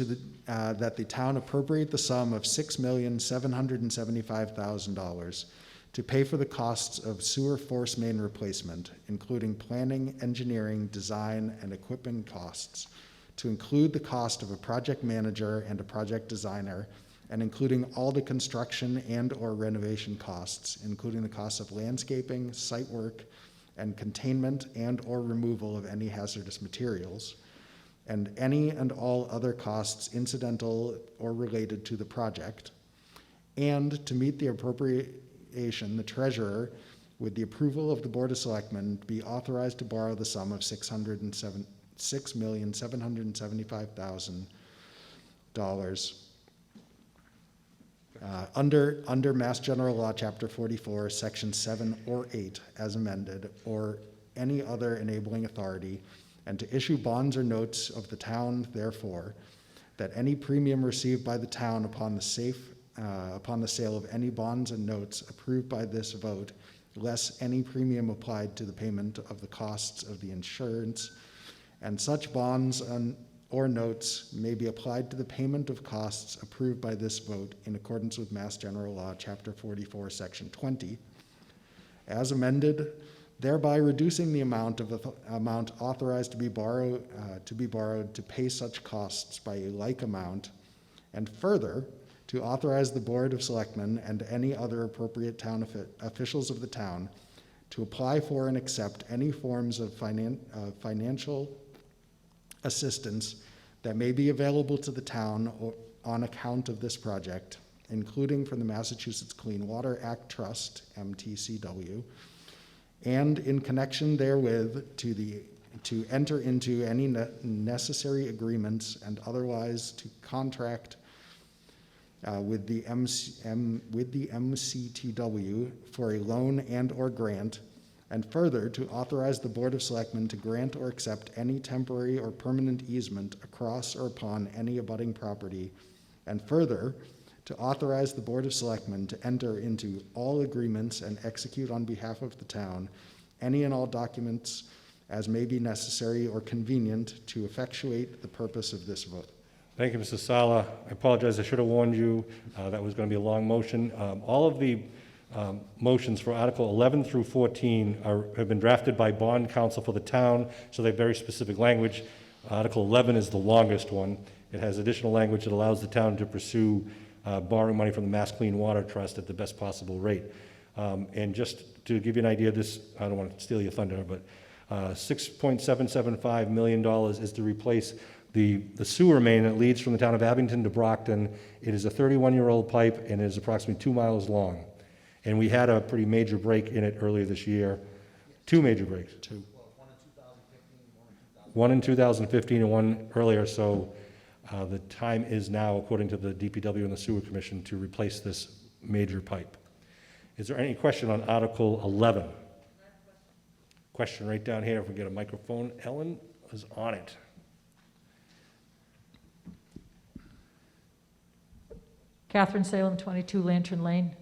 that the town appropriate the sum of $6,775,000 to pay for the costs of sewer force main replacement, including planning, engineering, design, and equipment costs, to include the cost of a project manager and a project designer, and including all the construction and/or renovation costs, including the costs of landscaping, site work, and containment and/or removal of any hazardous materials, and any and all other costs incidental or related to the project, and to meet the appropriation, the treasurer, with the approval of the Board of Selectmen, be authorized to borrow the sum of $6,775,000 under Mass General Law, Chapter 44, Section 7 or 8, as amended, or any other enabling authority, and to issue bonds or notes of the town, therefore, that any premium received by the town upon the sale of any bonds and notes approved by this vote, less any premium applied to the payment of the costs of the insurance, and such bonds or notes may be applied to the payment of costs approved by this vote in accordance with Mass General Law, Chapter 44, Section 20, as amended, thereby reducing the amount authorized to be borrowed to pay such costs by a like amount, and further, to authorize the Board of Selectmen and any other appropriate town officials of the town to apply for and accept any forms of financial assistance that may be available to the town on account of this project, including from the Massachusetts Clean Water Act Trust, MTCW, and in connection therewith to enter into any necessary agreements and otherwise to contract with the MCTW for a loan and or grant, and further to authorize the Board of Selectmen to grant or accept any temporary or permanent easement across or upon any abutting property, and further to authorize the Board of Selectmen to enter into all agreements and execute on behalf of the town any and all documents as may be necessary or convenient to effectuate the purpose of this vote. Thank you, Mr. Sala. I apologize, I should have warned you. That was going to be a long motion. All of the motions for Article 11 through 14 have been drafted by bond counsel for the town, so they have very specific language. Article 11 is the longest one. It has additional language that allows the town to pursue borrowing money from the Mass Clean Water Trust at the best possible rate. And just to give you an idea of this, I don't want to steal your thunder, but $6.775 million is to replace the sewer main that leads from the town of Abington to Brockton. It is a 31-year-old pipe and it is approximately 2 miles long. And we had a pretty major break in it earlier this year. Two major breaks. Two. One in 2015 and one earlier, so the time is now, according to the DPW and the Sewer Commission, to replace this major pipe. Is there any question on Article 11? Question right down here, if we get a microphone. Ellen is on it. Catherine Salem, 22 Lantern Lane.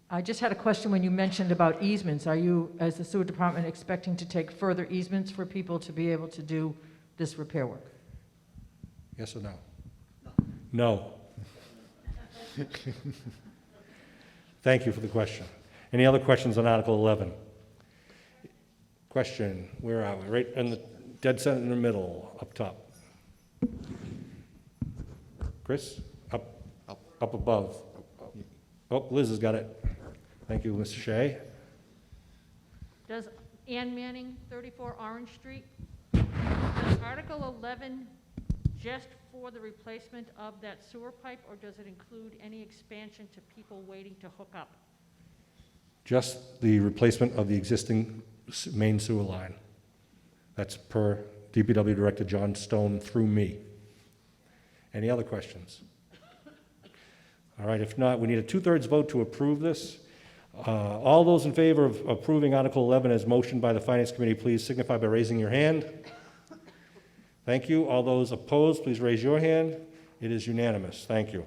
I just had a question when you mentioned about easements. Are you, as the sewer department, expecting to take further easements for people to be able to do this repair work? Yes or no? No. Thank you for the question. Any other questions on Article 11? Question, where are we? Right in the dead center in the middle, up top. Chris? Up above. Oh, Liz has got it. Thank you, Mr. Shea. Does Ann Manning, 34 Orange Street, does Article 11 just for the replacement of that sewer pipe, or does it include any expansion to people waiting to hook up? Just the replacement of the existing main sewer line. That's per DPW Director John Stone through me. Any other questions? All right, if not, we need a 2/3 vote to approve this. All those in favor of approving Article 11 as motioned by the Finance Committee, please signify by raising your hand. Thank you. All those opposed, please raise your hand. It is unanimous. Thank you.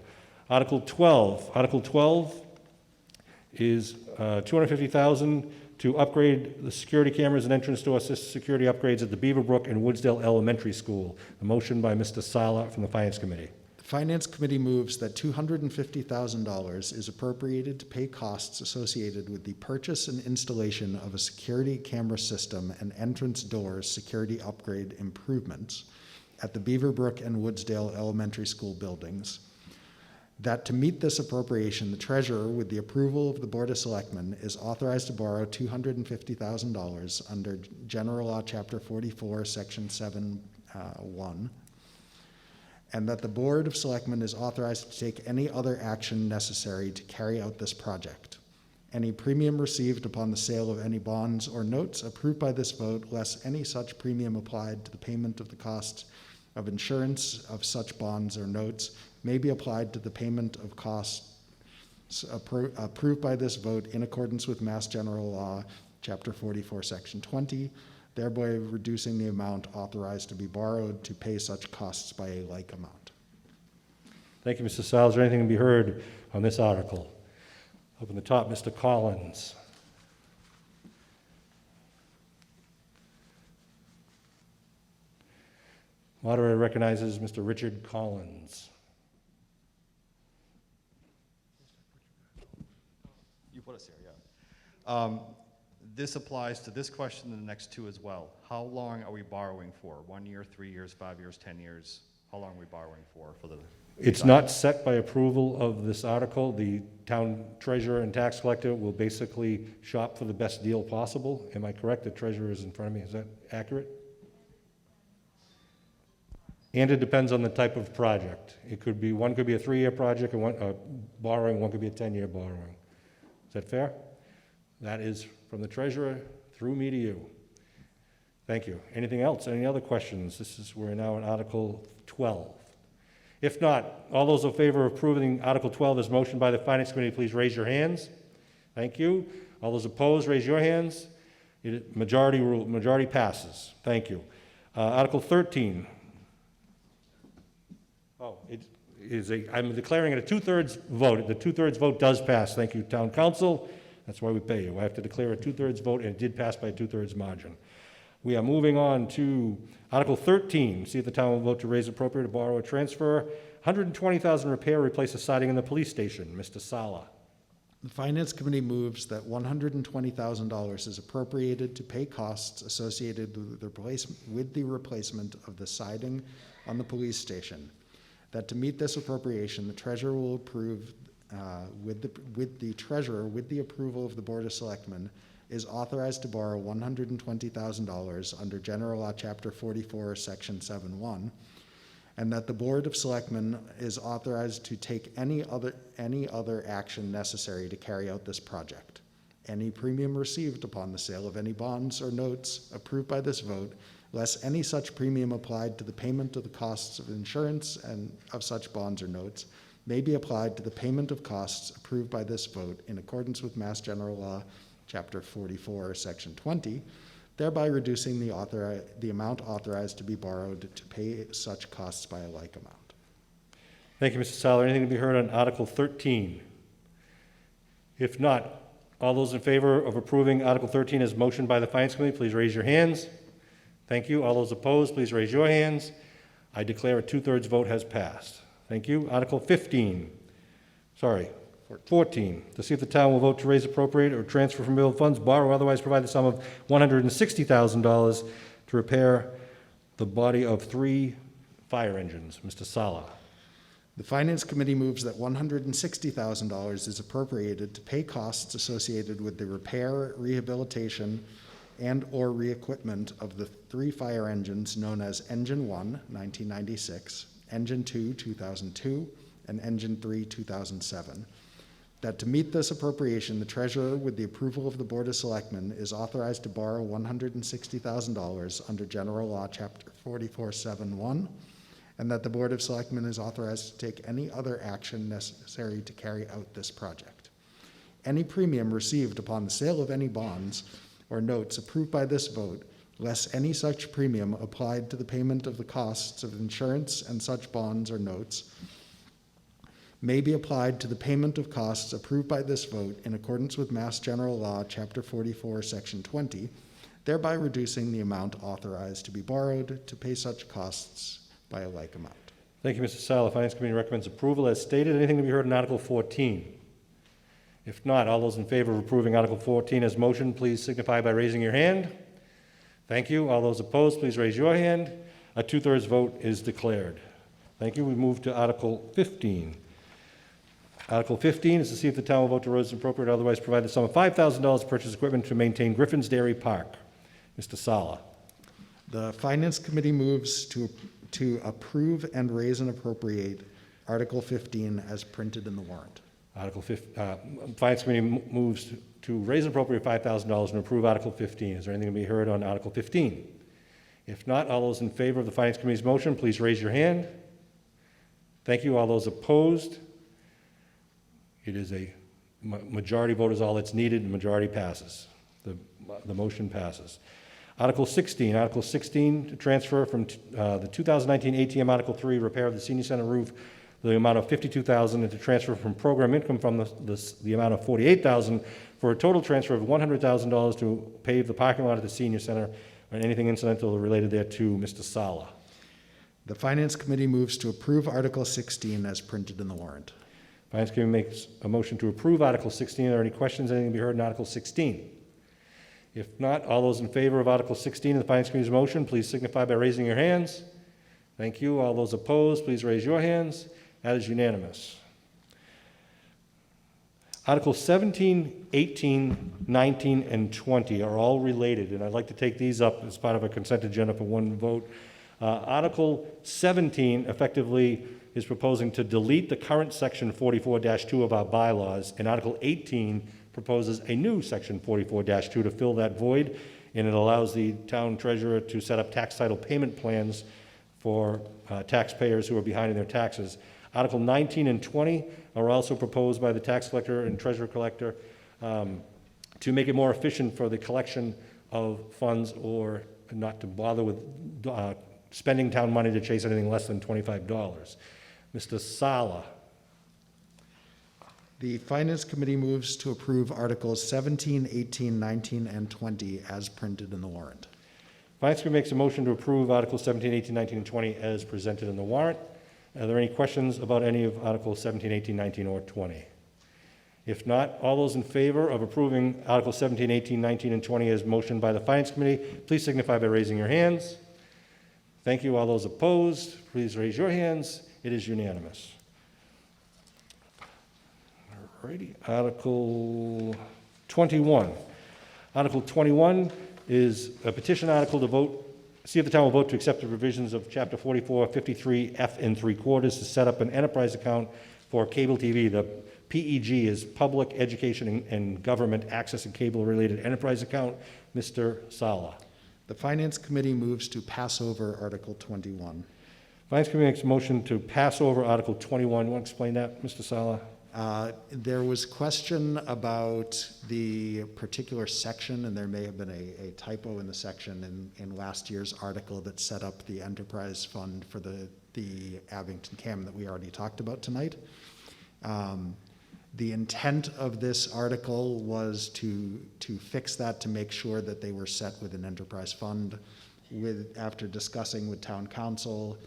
Article 12. Article 12 is $250,000 to upgrade the security cameras and entrance door assist security upgrades at the Beaverbrook and Woodsdale Elementary School. A motion by Mr. Sala from the Finance Committee. The Finance Committee moves that $250,000 is appropriated to pay costs associated with the purchase and installation of a security camera system and entrance door security upgrade improvements at the Beaverbrook and Woodsdale Elementary School buildings. That to meet this appropriation, the treasurer, with the approval of the Board of Selectmen, is authorized to borrow $250,000 under General Law, Chapter 44, Section 7(1), and that the Board of Selectmen is authorized to take any other action necessary to carry out this project. Any premium received upon the sale of any bonds or notes approved by this vote, less any such premium applied to the payment of the cost of insurance of such bonds or notes, may be applied to the payment of costs approved by this vote in accordance with Mass General Law, Chapter 44, Section 20, thereby reducing the amount authorized to be borrowed to pay such costs by a like amount. Thank you, Mr. Stiles. Is there anything to be heard on this article? Up in the top, Mr. Collins. Moderator recognizes Mr. Richard Collins. You put us here, yeah. This applies to this question and the next two as well. How long are we borrowing for? 1 year, 3 years, 5 years, 10 years? How long are we borrowing for the? It's not set by approval of this article. The town treasurer and tax collector will basically shop for the best deal possible. Am I correct? The treasurer is in front of me. Is that accurate? And it depends on the type of project. It could be, one could be a 3-year project, and one borrowing, one could be a 10-year borrowing. Is that fair? That is from the treasurer through me to you. Thank you. Anything else? Any other questions? We're now in Article 12. If not, all those in favor of approving Article 12 as motioned by the Finance Committee, please raise your hands. Thank you. All those opposed, raise your hands. Majority passes. Thank you. Article 13. I'm declaring it a 2/3 vote. The 2/3 vote does pass. Thank you, Town Council. That's why we pay you. I have to declare a 2/3 vote, and it did pass by a 2/3 margin. We are moving on to Article 13. See if the town will vote to raise appropriate to borrow or transfer $120,000 repair or replace a siding in the police station. Mr. Sala. The Finance Committee moves that $120,000 is appropriated to pay costs associated with the replacement of the siding on the police station. That to meet this appropriation, the treasurer will approve, with the approval of the Board of Selectmen, is authorized to borrow $120,000 under General Law, Chapter 44, Section 7(1), and that the Board of Selectmen is authorized to take any other action necessary to carry out this project. Any premium received upon the sale of any bonds or notes approved by this vote, less any such premium applied to the payment of the costs of insurance and of such bonds or notes, may be applied to the payment of costs approved by this vote in accordance with Mass General Law, Chapter 44, Section 20, thereby reducing the amount authorized to be borrowed to pay such costs by a like amount. Thank you, Mr. Sala. Anything to be heard on Article 13? If not, all those in favor of approving Article 13 as motioned by the Finance Committee, please raise your hands. Thank you. All those opposed, please raise your hands. I declare a 2/3 vote has passed. Thank you. Article 14. To see if the town will vote to raise, appropriate, or transfer from available funds, borrow, or otherwise provide the sum of $160,000 to repair the body of 3 fire engines. Mr. Sala. The Finance Committee moves that $160,000 is appropriated to pay costs associated with the repair, rehabilitation, and/or re-equipment of the 3 fire engines known as Engine 1, 1996, Engine 2, 2002, and Engine 3, 2007. That to meet this appropriation, the treasurer, with the approval of the Board of Selectmen, is authorized to borrow $160,000 under General Law, Chapter 4471, and that the Board of Selectmen is authorized to take any other action necessary to carry out this project. Any premium received upon the sale of any bonds or notes approved by this vote, less any such premium applied to the payment of the costs of insurance and such bonds or notes, may be applied to the payment of costs approved by this vote in accordance with Mass General Law, Chapter 44, Section 20, thereby reducing the amount authorized to be borrowed to pay such costs by a like amount. Thank you, Mr. Sala. Finance Committee recommends approval as stated. Anything to be heard on Article 14? If not, all those in favor of approving Article 14 as motion, please signify by raising your hand. Thank you. All those opposed, please raise your hand. A two-thirds vote is declared. Thank you. We move to Article 15. Article 15 is to see if the town will vote to raise appropriate, otherwise provide the sum of $5,000 to purchase equipment to maintain Griffin's Dairy Park. Mr. Sala. The Finance Committee moves to approve and raise and appropriate Article 15 as printed in the warrant. Finance Committee moves to raise and appropriate $5,000 and approve Article 15. Is there anything to be heard on Article 15? If not, all those in favor of the Finance Committee's motion, please raise your hand. Thank you. All those opposed? It is a majority vote is all that's needed, and majority passes. The motion passes. Article 16. Article 16, to transfer from the 2019 ATM Article 3, repair of the senior center roof, the amount of $52,000, and to transfer from program income from the amount of $48,000 for a total transfer of $100,000 to pave the parking lot at the senior center and anything incidental related thereto. Mr. Sala. The Finance Committee moves to approve Article 16 as printed in the warrant. Finance Committee makes a motion to approve Article 16. Are there any questions? Anything to be heard on Article 16? If not, all those in favor of Article 16 of the Finance Committee's motion, please signify by raising your hands. Thank you. All those opposed, please raise your hands. That is unanimous. Articles 17, 18, 19, and 20 are all related, and I'd like to take these up as part of a consent agenda for one vote. Article 17 effectively is proposing to delete the current Section 44-2 of our bylaws, and Article 18 proposes a new Section 44-2 to fill that void, and it allows the town treasurer to set up tax title payment plans for taxpayers who are behind in their taxes. Article 19 and 20 are also proposed by the tax collector and treasurer collector to make it more efficient for the collection of funds, or not to bother with spending town money to chase anything less than $25. Mr. Sala. The Finance Committee moves to approve Articles 17, 18, 19, and 20 as printed in the warrant. Finance Committee makes a motion to approve Articles 17, 18, 19, and 20 as presented in the warrant. Are there any questions about any of Articles 17, 18, 19, or 20? If not, all those in favor of approving Articles 17, 18, 19, and 20 as motioned by the Finance Committee, please signify by raising your hands. Thank you. All those opposed, please raise your hands. It is unanimous. Alrighty. Article 21. Article 21 is a petition article to vote, see if the town will vote to accept the provisions of Chapter 44, 53, F and 3/4 to set up an enterprise account for cable TV. The PEG is Public Education and Government Access and Cable-Related Enterprise Account. Mr. Sala. The Finance Committee moves to pass over Article 21. Finance Committee makes a motion to pass over Article 21. You want to explain that, Mr. Sala? There was question about the particular section, and there may have been a typo in the section in last year's article that set up the enterprise fund for the Abington CAM that we already talked about tonight. The intent of this article was to fix that, to make sure that they were set with an enterprise fund. After discussing with town council,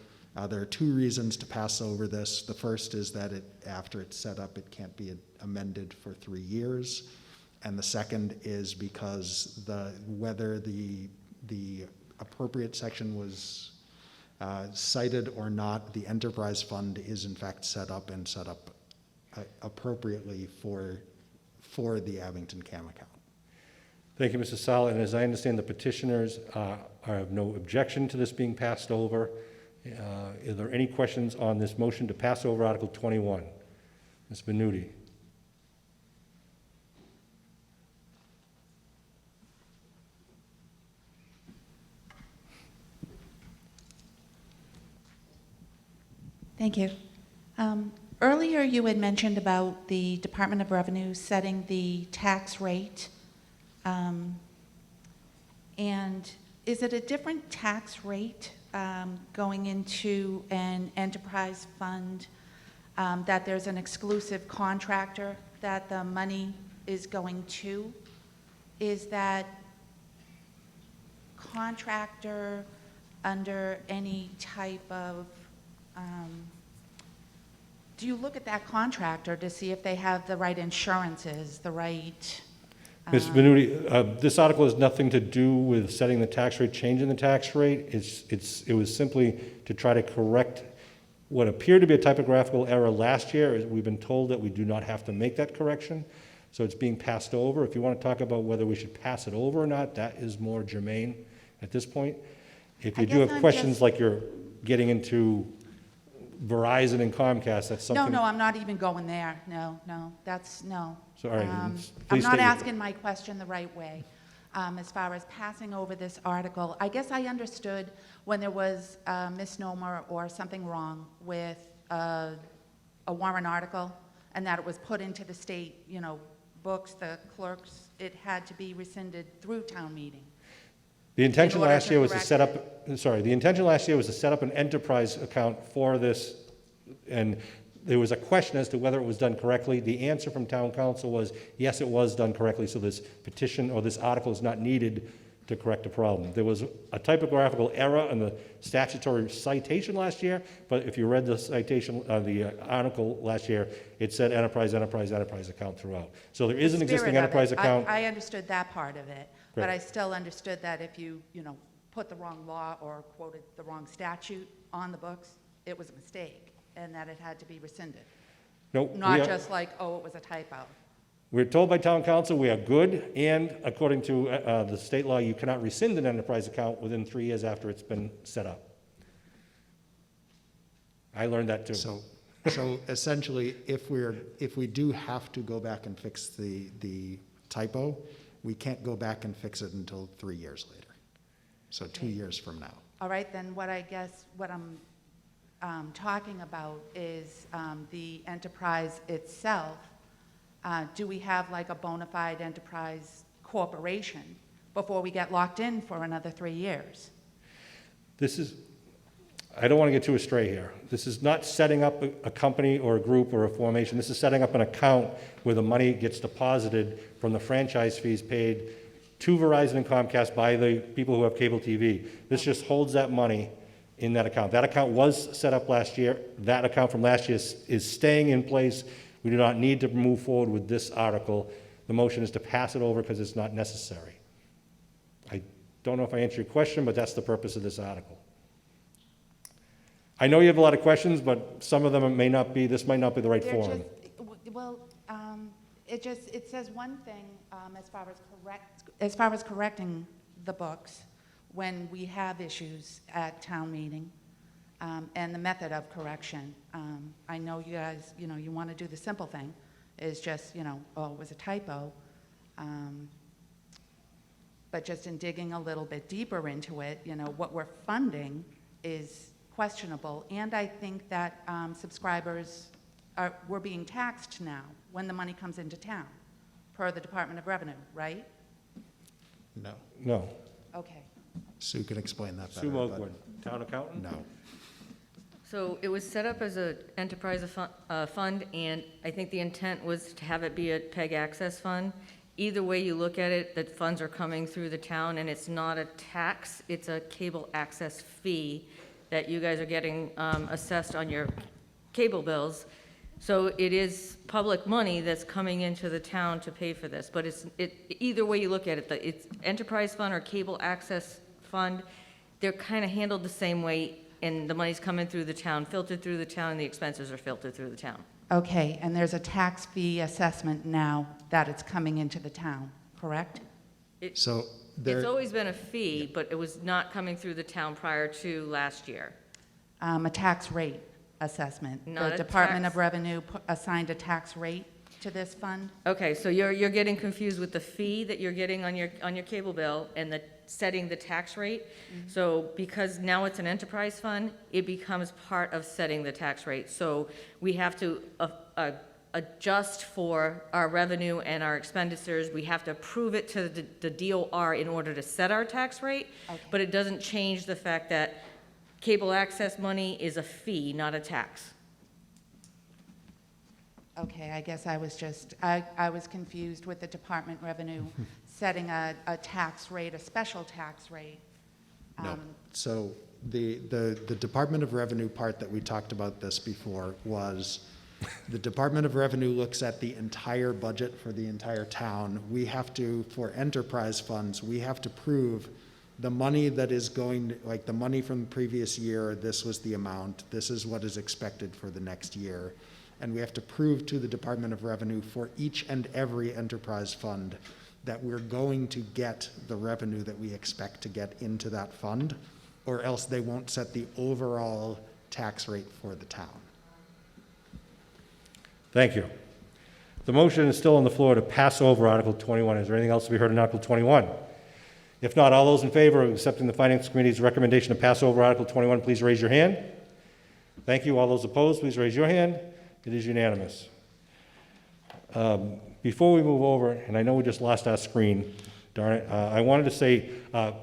there are two reasons to pass over this. The first is that after it's set up, it can't be amended for 3 years. And the second is because whether the appropriate section was cited or not, the enterprise fund is in fact set up appropriately for the Abington CAM account. Thank you, Mr. Sala. And as I understand, the petitioners have no objection to this being passed over. Are there any questions on this motion to pass over Article 21? Ms. Venuti. Thank you. Earlier, you had mentioned about the Department of Revenue setting the tax rate. And is it a different tax rate going into an enterprise fund, that there's an exclusive contractor that the money is going to? Is that contractor under any type of, do you look at that contractor to see if they have the right insurances, the right? Ms. Venuti, this article has nothing to do with setting the tax rate, changing the tax rate. It was simply to try to correct what appeared to be a typographical error last year. We've been told that we do not have to make that correction, so it's being passed over. If you want to talk about whether we should pass it over or not, that is more germane at this point. If you do have questions like you're getting into Verizon and Comcast, that's something. No, I'm not even going there. No, that's, no. So, all right, I'm please not state your- asking my question the right way. As far as passing over this article, I guess I understood when there was a misnomer or something wrong with a warrant article, and that it was put into the state, books, the clerks, it had to be rescinded through town meeting. The intention order last to year was to correct set up, the intention last year was to set up an enterprise account for this, and there was a question as to whether it was done correctly. The answer from town council was, yes, it was done correctly, so this petition or this article is not needed to correct a problem. There was a typographical error in the statutory citation last year, but if you read the citation, the article last year, it said enterprise account throughout. So there is an existing enterprise account. I understood that part of it, but Great. I still understood that if you, put the wrong law or quoted the wrong statute on the books, it was a mistake, and that it had to be rescinded. No, Not just like, oh, it was a typo. we're told by town council we are good, and according to the state law, you cannot rescind an enterprise account within 3 years after it's been set up. I learned that too. So essentially, if we do have to go back and fix the typo, we can't go back and fix it until 3 years later. So 2 years from now. All right, then what I'm talking about is the enterprise itself. Do we have like a bona fide enterprise corporation before we get locked in for another 3 years? I don't want to get too astray here. This is not setting up a company or a group or a formation. This is setting up an account where the money gets deposited from the franchise fees paid to Verizon and Comcast by the people who have cable TV. This just holds that money in that account. That account was set up last year. That account from last year is staying in place. We do not need to move forward with this article. The motion is to pass it over because it's not necessary. I don't know if I answered your question, but that's the purpose of this article. I know you have a lot of questions, but some of them this might not be the right They're forum. It says one thing as far as correcting the books when we have issues at town meeting, and the method of correction. I know you guys, you want to do the simple thing, is just, oh, it was a typo. But just in digging a little bit deeper into it, what we're funding is questionable, and I think that subscribers we're being taxed now when the money comes into town, per the Department of Revenue, right? No. No. Okay. Sue can explain that better. Sue Mogwood, town accountant? No. So it was set up as an enterprise fund, and I think the intent was to have it be a PEG access fund. Either way you look at it, the funds are coming through the town, and it's not a tax, it's a cable access fee that you guys are getting assessed on your cable bills. So it is public money that's coming into the town to pay for this. But either way you look at it, it's enterprise fund or cable access fund, they're kind of handled the same way, and the money's coming through the town, filtered through the town, and the expenses are filtered through the town. Okay, and there's a tax fee assessment now that it's coming into the town, correct? It's always been a fee, but it was not coming through the town prior to last year. A tax rate assessment. Not The a Department tax. of Revenue assigned a tax rate? to this fund? Okay, so you're getting confused with the fee that you're getting on your cable bill and the setting the tax rate. So because now it's an enterprise fund, it becomes part of setting the tax rate. So we have to adjust for our revenue and our expenditures. We have to approve it to the DOR in order to set our tax rate. Okay. But it doesn't change the fact that cable access money is a fee, not a tax. Okay, I guess I was just, I was confused with the department revenue setting a tax rate, a special tax rate. No. So the Department of Revenue part that we talked about this before was the Department of Revenue looks at the entire budget for the entire town. We have to, for enterprise funds, we have to prove the money that is going, like the money from the previous year, this was the amount, this is what is expected for the next year. And we have to prove to the Department of Revenue for each and every enterprise fund that we're going to get the revenue that we expect to get into that fund, or else they won't set the overall tax rate for the town. Thank you. The motion is still on the floor to pass over Article 21. Is there anything else to be heard on Article 21? If not, all those in favor of accepting the Finance Committee's recommendation to pass over Article 21, please raise your hand. Thank you. All those opposed, please raise your hand. It is unanimous. Before we move over, and I know we just lost our screen, darn it, I wanted to say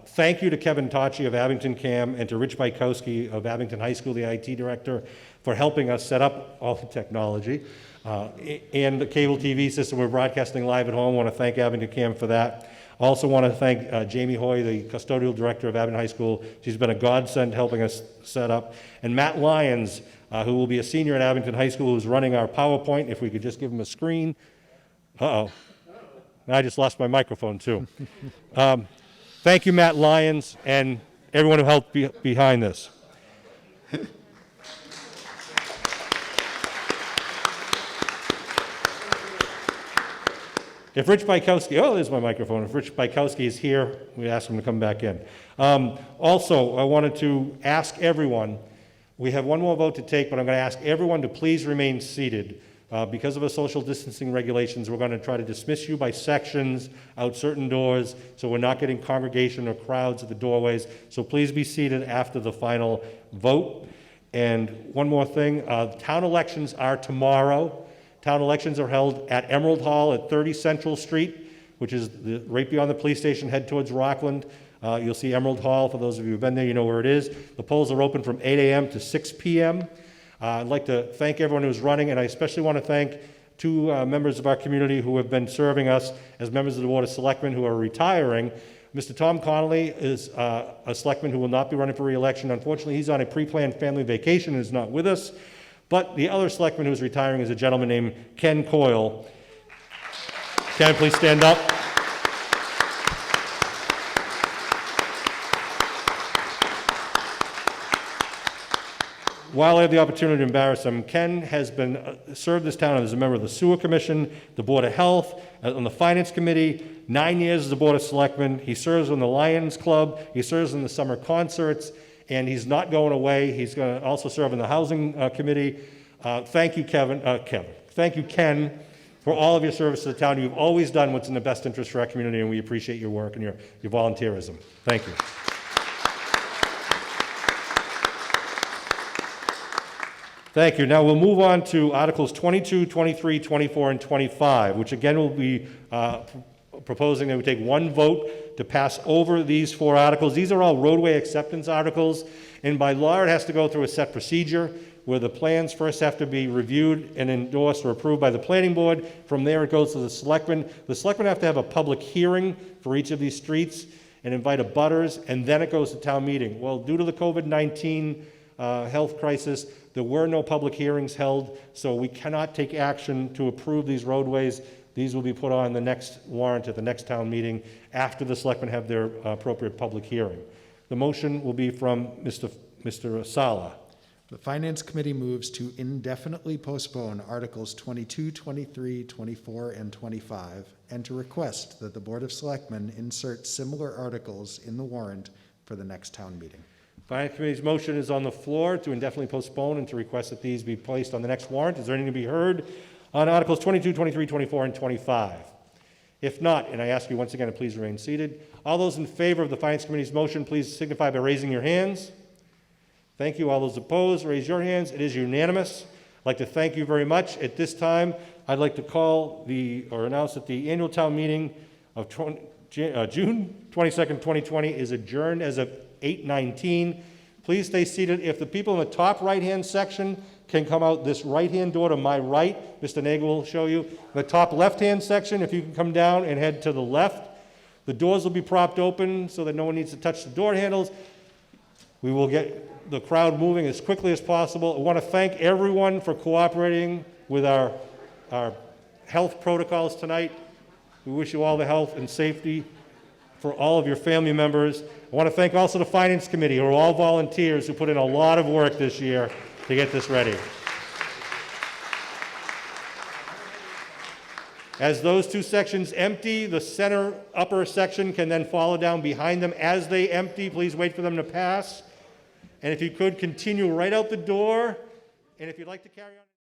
thank you to Kevin Tocci of Abington CAM and to Rich Bykowski of Abington High School, the IT director, for helping us set up all the technology and the cable TV system. We're broadcasting live at home. I want to thank Abington CAM for that. Also want to thank Jamie Hoy, the custodial director of Abington High School. She's been a godsend helping us set up. And Matt Lyons, who will be a senior at Abington High School, who's running our PowerPoint. If we could just give him a screen. Uh-oh. I just lost my microphone, too. Thank you, Matt Lyons, and everyone who helped behind this. If Rich Bykowski, oh, there's my microphone. If Rich Bykowski is here, we ask him to come back in. Also, I wanted to ask everyone, we have one more vote to take, but I'm going to ask everyone to please remain seated. Because of the social distancing regulations, we're going to try to dismiss you by sections out certain doors, so we're not getting congregation or crowds at the doorways. So please be seated after the final vote. And one more thing, town elections are tomorrow. Town elections are held at Emerald Hall at 30 Central Street, which is right beyond the police station, head towards Rockland. You'll see Emerald Hall. For those of you who've been there, you know where it is. The polls are open from 8 a.m. to 6 p.m. I'd like to thank everyone who's running, and I especially want to thank two members of our community who have been serving us as members of the Board of Selectmen who are retiring. Mr. Tom Connolly is a selectman who will not be running for re-election. Unfortunately, he's on a pre-planned family vacation and is not with us. But the other selectman who's retiring is a gentleman named Ken Coyle. Ken, please stand up. While I have the opportunity to embarrass him, Ken has been served this town as a member of the Sewer Commission, the Board of Health, on the Finance Committee, 9 years as the Board of Selectmen. He serves on the Lions Club, he serves in the summer concerts, and he's not going away. He's going to also serve in the Housing Committee. Thank you, Thank you, Ken, for all of your service to the town. You've always done what's in the best interest for our community, and we appreciate your work and your volunteerism. Thank you. Thank you. Now we'll move on to Articles 22, 23, 24, and 25, which again will be proposing that we take one vote to pass over these four articles. These are all roadway acceptance articles, and by law it has to go through a set procedure where the plans first have to be reviewed and endorsed or approved by the planning board. From there it goes to the selectmen. The selectmen have to have a public hearing for each of these streets and invite abutters, and then it goes to town meeting. Well, due to the COVID-19 health crisis, there were no public hearings held, so we cannot take action to approve these roadways. These will be put on the next warrant at the next town meeting after the selectmen have their appropriate public hearing. The motion will be from Mr. Sala. The Finance Committee moves to indefinitely postpone Articles 22, 23, 24, and 25, and to request that the Board of Selectmen insert similar articles in the warrant for the next town meeting. Finance Committee's motion is on the floor to indefinitely postpone and to request that these be placed on the next warrant. Is there anything to be heard on Articles 22, 23, 24, and 25? If not, and I ask you once again to please remain seated, all those in favor of the Finance Committee's motion, please signify by raising your hands. Thank you. All those opposed, raise your hands. It is unanimous. I'd like to thank you very much. At this time, I'd like to call or announce that the annual town meeting of June 22nd, 2020 is adjourned as of 8:19. Please stay seated. If the people in the top right-hand section can come out this right-hand door to my right, Mr. Nagel will show you. The top left-hand section, if you can come down and head to the left, the doors will be propped open so that no one needs to touch the door handles. We will get the crowd moving as quickly as possible. I want to thank everyone for cooperating with our health protocols tonight. We wish you all the health and safety for all of your family members. I want to thank also the Finance Committee, who are all volunteers who put in a lot of work this year to get this ready. As those two sections empty, the center upper section can then follow down behind them. As they empty, please wait for them to pass. And if you could, continue right out the door. And if you'd like to carry on...